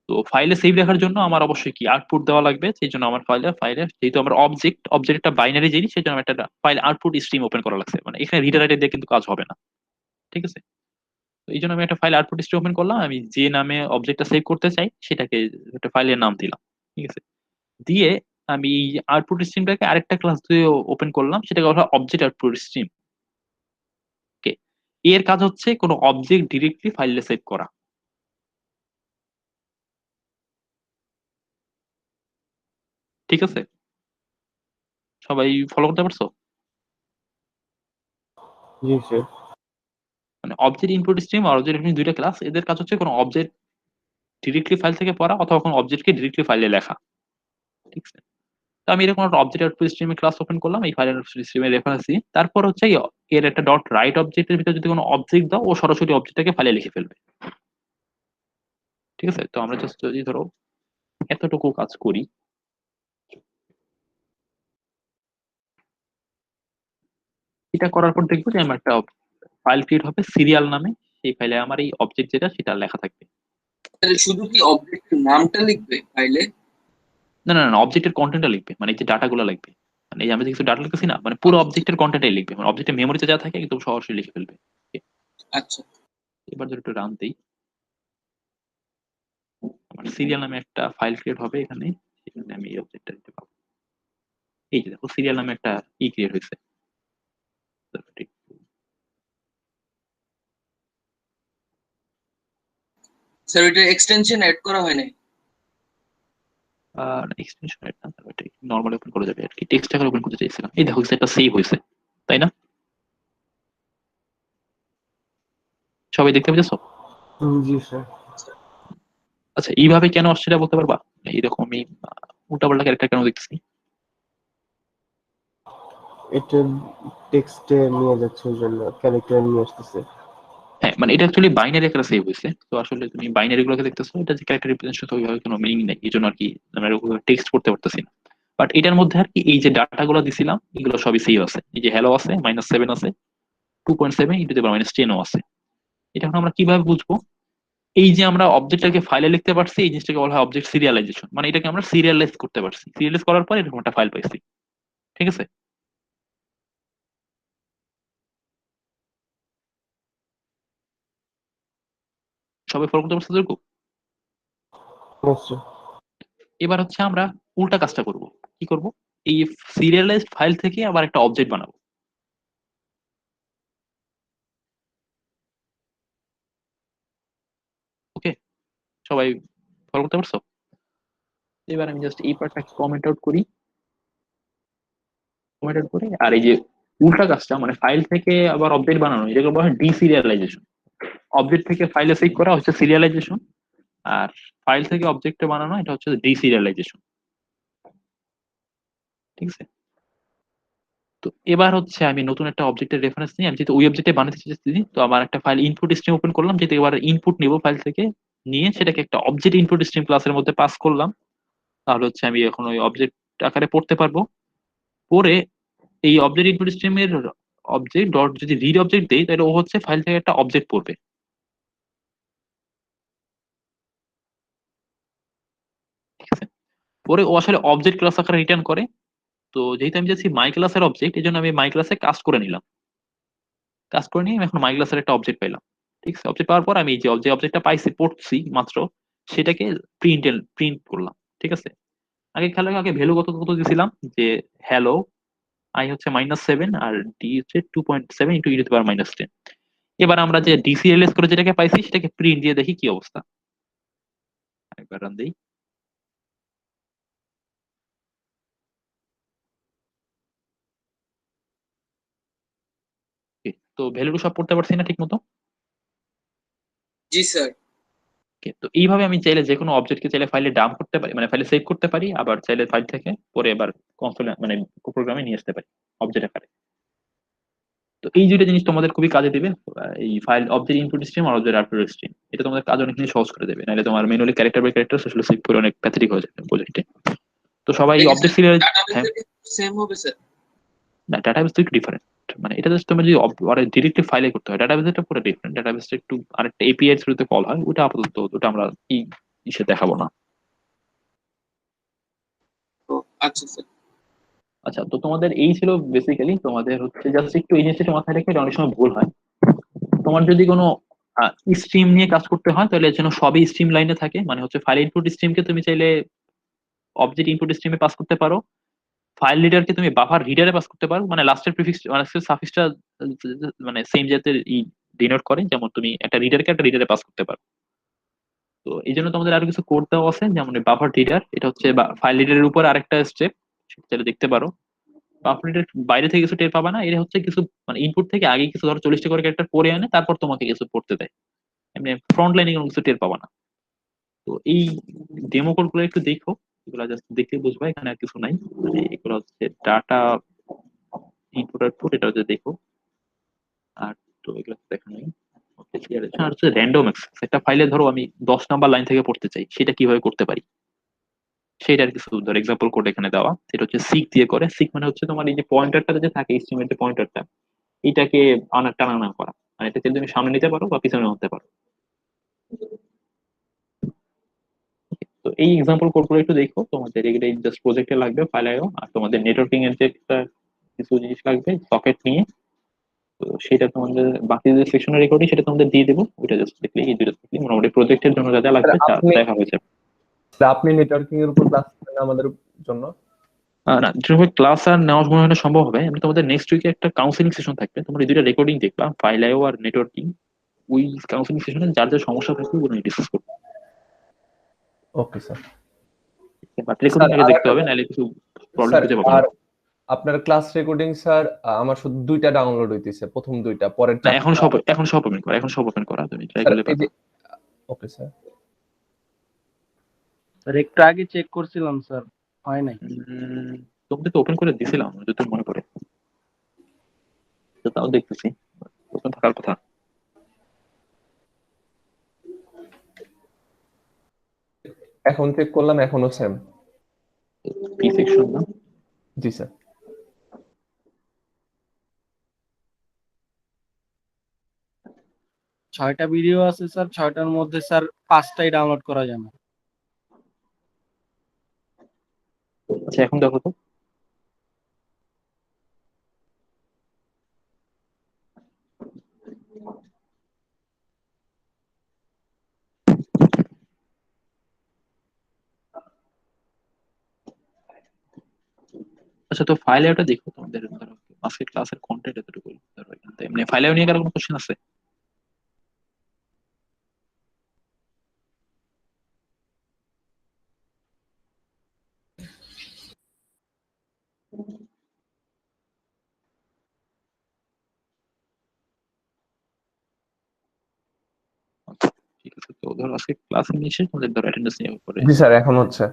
তো ফাইলে সেভ রাখার জন্য আমার অবশ্যই কি আউটপুট দেওয়া লাগবে। সেই জন্য আমার ফাইলে যেহেতু আমার অবজেক্ট একটা বাইনারি জিনিস, সেই জন্য আমার একটা ফাইল আউটপুট স্ট্রিম ওপেন করা লাগছে। মানে এখানে রিডার রাইটার দিয়ে কিন্তু কাজ হবে না। ঠিক আছে, তো এই জন্য আমি একটা ফাইল আউটপুট স্ট্রিম ওপেন করলাম, আমি যে নামে অবজেক্টটা সেভ করতে চাই সেটাকে একটা ফাইলের নাম দিলাম। ঠিক আছে, দিয়ে আমি এই আউটপুট স্ট্রিমটাকে আরেকটা ক্লাস দিয়ে ওপেন করলাম, সেটাকে বলা হয় অবজেক্ট আউটপুট স্ট্রিম। ওকে, এর কাজ হচ্ছে কোনো অবজেক্ট ডিরেক্টলি ফাইলে সেভ করা। ঠিক আছে, সবাই ফলো করতে পারছো? জি স্যার। মানে অবজেক্ট ইনপুট স্ট্রিম আর অবজেক্ট দুইটা ক্লাস, এদের কাজ হচ্ছে কোনো অবজেক্ট ডিরেক্টলি ফাইল থেকে পড়া অথবা কোনো অবজেক্টকে ডিরেক্টলি ফাইলে লেখা। ঠিক আছে, তো আমি এরকম একটা অবজেক্ট আউটপুট স্ট্রিমে ক্লাস ওপেন করলাম, এই ফাইল স্ট্রিমে রেফারেন্স দিই। তারপর হচ্ছে এর একটা ডট রাইট অবজেক্টের ভিতরে যদি কোনো অবজেক্ট দাও, ও সরাসরি অবজেক্টটাকে ফাইলে লিখে ফেলবে। ঠিক আছে, তো আমরা জাস্ট যদি ধরো এতটুকু কাজ করি, এটা করার পর দেখবো যে আমার একটা ফাইল ক্রিয়েট হবে সিরিয়াল নামে। সেই ফাইলে আমার এই অবজেক্ট যেটা সেটা লেখা থাকবে। তাহলে শুধু কি অবজেক্ট নামটা লিখবে ফাইলে? না না না, অবজেক্টের কন্টেন্টটা লিখবে, মানে এই যে ডাটাগুলো লিখবে। মানে এই যে আমি যে কিছু ডাটা লিখতেছি না, মানে পুরো অবজেক্টের কন্টেন্টটাই লিখবে, মানে অবজেক্টের মেমোরিতে যা থাকে একদম সরাসরি লিখে ফেলবে। Okay, আচ্ছা, এবার যদি একটু রান দেই, আমার সিরিয়াল নামে একটা ফাইল ক্রিয়েট হবে এখানে। সেখানে আমি এই অবজেক্টটা দিতে পারবো। এই যে দেখো সিরিয়াল নামে একটা ক্রিয়েট হয়েছে। স্যার এটা এক্সটেনশন এড করা হয় নাই? এক্সটেনশন নর্মালি ওপেন করা যাবে আর কি, টেক্সট আকারে ওপেন করতে চাইছিলাম। এই দেখো একটা সেভ হয়েছে, তাই না? সবাই দেখতে পেয়েছো? জি স্যার। আচ্ছা, এইভাবে কেন আসছে এটা বলতে পারবা? এইরকম আমি উল্টাপাল্টা ক্যারেক্টার কেন দেখতেছি? এটা টেক্সটে নিয়ে যাচ্ছে, ওই জন্য ক্যারেক্টার নিয়ে আসতেছে। হ্যাঁ, মানে এটা অ্যাকচুয়ালি বাইনারি আকারে সেভ হয়েছে। তো আসলে তুমি বাইনারি গুলোকে দেখতেছো, এটা যে ক্যারেক্টার রিপ্রেজেন্টেশন ওইভাবে কোনো মিনিং নেই, এই জন্য আর কি আমরা টেক্সট করতে পারতেছি না। বাট এটার মধ্যে আর কি এই যে ডাটা গুলো দিছিলাম এগুলো সবই সেভ আছে। এই যে হ্যালো আছে, -7 আছে, 2.7 × -10 আছে। এটা এখন আমরা কিভাবে বুঝবো? এই যে আমরা অবজেক্টটাকে ফাইলে লিখতে পারছি, এই জিনিসটাকে বলা হয় অবজেক্ট সিরিয়ালাইজেশন। মানে এটাকে আমরা সিরিয়ালাইজ করতে পারছি, সিরিয়ালাইজ করার পর এরকম একটা ফাইল পাইছি। ঠিক আছে, সবাই ফলো করতে পারছে তো? নিশ্চয়। এবার হচ্ছে আমরা উল্টা কাজটা করব। কি করব? এই সিরিয়ালাইজড ফাইল থেকে আবার একটা অবজেক্ট বানাবো। ওকে, সবাই ফলো করতে পারছো? এবার আমি জাস্ট এই পার্টটা কমেন্ট আউট করি, কমেন্ট আউট করে, আর এই যে উল্টা কাজটা মানে ফাইল থেকে আবার অবজেক্ট বানানো, এটাকে বলা হয় ডিসিরিয়ালাইজেশন। অবজেক্ট থেকে ফাইলে সেভ করা হচ্ছে সিরিয়ালাইজেশন, আর ফাইল থেকে অবজেক্টে বানানো এটা হচ্ছে ডিসিরিয়ালাইজেশন। ঠিক আছে, তো এবার হচ্ছে আমি নতুন একটা অবজেক্টের রেফারেন্স নিয়ে, আমি যেহেতু ওই অবজেক্টে বানাতে চাইছি, তো আমার একটা ফাইল ইনপুট স্ট্রিম ওপেন করলাম, যেহেতু এবার ইনপুট নিব ফাইল থেকে, নিয়ে সেটাকে একটা অবজেক্ট ইনপুট স্ট্রিম ক্লাসের মধ্যে পাস করলাম। তাহলে হচ্ছে আমি এখন ওই অবজেক্ট আকারে পড়তে পারবো। পরে এই অবজেক্ট ইনপুট স্ট্রিমের অবজেক্ট ডট যদি রিড অবজেক্ট দেই, তাহলে ও হচ্ছে ফাইল থেকে একটা অবজেক্ট পড়বে। ঠিক আছে, পরে ও আসলে অবজেক্ট ক্লাস আকারে রিটার্ন করে। তো যেহেতু আমি যাচ্ছি মাই ক্লাসের অবজেক্ট, এই জন্য আমি মাই ক্লাসে কাজ করে নিলাম। কাজ করে নিয়ে আমি এখন মাই ক্লাসের একটা অবজেক্ট পাইলাম। ঠিক আছে, অবজেক্ট পাওয়ার পর আমি যে অবজেক্টটা পাইছি পড়ছি মাত্র, সেটাকে প্রিন্ট করলাম। ঠিক আছে, আগে খেয়াল রাখো, আগে ভ্যালু কত কত দিয়েছিলাম, যে হ্যালো আই হচ্ছে -7 আর ডি হচ্ছে 2.7 × e⁻10। এবার আমরা যে ডিসিএলএস করে যেটাকে পাইছি সেটাকে প্রিন্ট দিয়ে দেখি কি অবস্থা। একবার রান দেই। Okay, তো ভ্যালু সব পড়তে পারছি না ঠিক মতো। জি স্যার। ওকে, তো এইভাবে আমি চাইলে যে কোনো অবজেক্টকে চাইলে ফাইলে ডাম্প করতে পারি, মানে ফাইলে সেভ করতে পারি, আবার চাইলে ফাইল থেকে পরে এবার কনসোলে মানে প্রোগ্রামে নিয়ে আসতে পারি অবজেক্ট আকারে। তো এই দুইটা জিনিস তোমাদের খুবই কাজে দিবে, এই ফাইল অবজেক্ট ইনপুট স্ট্রিম আর অবজেক্ট আউটপুট স্ট্রিম। এটা তোমাদের কাজ অনেকখানি সহজ করে দেবে, নাহলে তোমার ম্যানুয়ালি ক্যারেক্টার বাই ক্যারেক্টার আসলে সেভ করে অনেক প্যাথেটিক হয়ে যাবে প্রজেক্টে। তো সবাই অবজেক্ট সিরিয়াল, হ্যাঁ সেম হবে স্যার? না, ডাটাবেস তো একটু ডিফারেন্ট। মানে এটা জাস্ট তুমি যদি ডিরেক্টলি ফাইলে করতে হয়, ডাটাবেসটা পুরো ডিফারেন্ট। ডাটাবেসটা একটু আরেকটা এপিআই এর থ্রুতে কল হয়, ওটা আপাতত ওটা আমরা ইসে দেখাবো না। আচ্ছা স্যার। আচ্ছা, তো তোমাদের এই ছিল বেসিক্যালি, তোমাদের হচ্ছে জাস্ট একটু এই জিনিসটা মাথায় রেখে, এটা অনেক সময় ভুল হয়। তোমার যদি কোনো স্ট্রিম নিয়ে কাজ করতে হয় তাহলে যেন সবই স্ট্রিম লাইনে থাকে, মানে হচ্ছে ফাইল ইনপুট স্ট্রিমকে তুমি চাইলে অবজেক্ট ইনপুট স্ট্রিমে পাস করতে পারো, ফাইল রিডারকে তুমি বাফার রিডারে পাস করতে পারো, মানে লাস্টের প্রিফিক্স মানে সাফিক্সটা মানে সেম জাতের ডিনোট করে, যেমন তুমি একটা রিডারকে একটা রিডারে পাস করতে পারো। তো এই জন্য তোমাদের আরো কিছু কোড দেওয়া আছে, যেমন বাফার রিডার, এটা হচ্ছে ফাইল রিডারের উপর আরেকটা স্টেপ, সেটা দেখতে পারো। বাফার রিডার বাইরে থেকে কিছু টের পাবা না, এটা হচ্ছে কিছু মানে ইনপুট থেকে আগে কিছু ধরো 40টা করে ক্যারেক্টার পড়ে আনে, তারপর তোমাকে কিছু পড়তে দেয়, এমনি ফ্রন্ট লাইনে কোনো কিছু টের পাবা না। তো এই ডেমো কোড গুলো একটু দেখো, এগুলো জাস্ট দেখলে বুঝবা, এখানে আর কিছু নাই। মানে এগুলো হচ্ছে ডাটা ইনপুট আউটপুট, এটা হচ্ছে দেখো। আর তো এগুলো দেখা নাই। ওকে, ক্লিয়ার আছে। আর হচ্ছে র্যান্ডম অ্যাক্সেস, একটা ফাইলে ধরো আমি 10 নাম্বার লাইন থেকে পড়তে চাই, সেটা কিভাবে করতে পারি সেটার কিছু ধর এক্সাম্পল কোড এখানে দেওয়া। সেটা হচ্ছে সিক দিয়ে করে। সিক মানে হচ্ছে তোমার এই যে পয়েন্টারটা যে থাকে স্ট্রিমের যে পয়েন্টারটা, এটাকে অনেক টানা করা, মানে এটাকে তুমি সামনে নিতে পারো বা পিছনে আনতে পারো। তো এই এক্সাম্পল কোডগুলো একটু দেখো, তোমাদের এগুলো জাস্ট প্রজেক্টে লাগবে ফাইল আইও, আর তোমাদের নেটওয়ার্কিং এর যে একটা কিছু জিনিস লাগবে সকেট নিয়ে। তো সেটা তোমাদের বাকি যে সেকশনের রেকর্ডিং সেটা তোমাদের দিয়ে দেবো, ওইটা জাস্ট দেখলে এই দুটো দেখলে মোটামুটি প্রজেক্টের জন্য যা যা লাগবে তা আপনি দেখা হয়েছে। আপনি নেটওয়ার্কিং এর উপর ক্লাস নেন আমাদের জন্য? না, যেভাবে ক্লাস আর নেওয়া মনে হয় না সম্ভব হবে। আমি তোমাদের নেক্সট উইকে একটা কাউন্সিলিং সেশন থাকবে, তোমরা এই দুইটা রেকর্ডিং দেখবা, ফাইল আইও আর নেটওয়ার্কিং। ওই কাউন্সিলিং সেশনে যার যার সমস্যা থাকবে ওগুলো ডিসকাস করবো। Okay sir. But recording sir আগে আর দেখতে একটা হবে, নাহলে কিছু প্রবলেম স্যার খুঁজে পাবো না। আর আপনার ক্লাস রেকর্ডিং স্যার আমার শুধু 2টা ডাউনলোড হইতেছে, প্রথম 2টা, পরের না, এখন 4টা। সব ওপেন করা, এখন সব ওপেন করা, তুমি ট্রাই স্যার করলে এই পারবে। যে ওকে স্যার। স্যার একটু আগে চেক করছিলাম স্যার, হয় নাই। তোমাদের তো ওপেন করে দিছিলাম যদি মনে পড়ে, তো তাও দেখতেছি ওপেন থাকার কথা। এখন চেক করলাম, এখনো সেম। পি সেকশন না? জি স্যার। 6টা ভিডিও আছে স্যার, 6টার মধ্যে স্যার 5টাই ডাউনলোড করা যায় না। আচ্ছা, এখন দেখো তো। আচ্ছা, তো ফাইল আইওটা দেখো তোমাদের, ধরো আজকে ক্লাসের কন্টেন্ট এতটুকু, ধরো এখান থেকে এমনি ফাইল আইও নিয়ে কারো কোনো কোশ্চেন আছে? আচ্ছা, ঠিক আছে, তো ধরো আজকে ক্লাস নিয়ে এসে তোমাদের ধরো অ্যাটেন্ডেন্স নিয়ে পরে। জি স্যার, এখন হচ্ছে।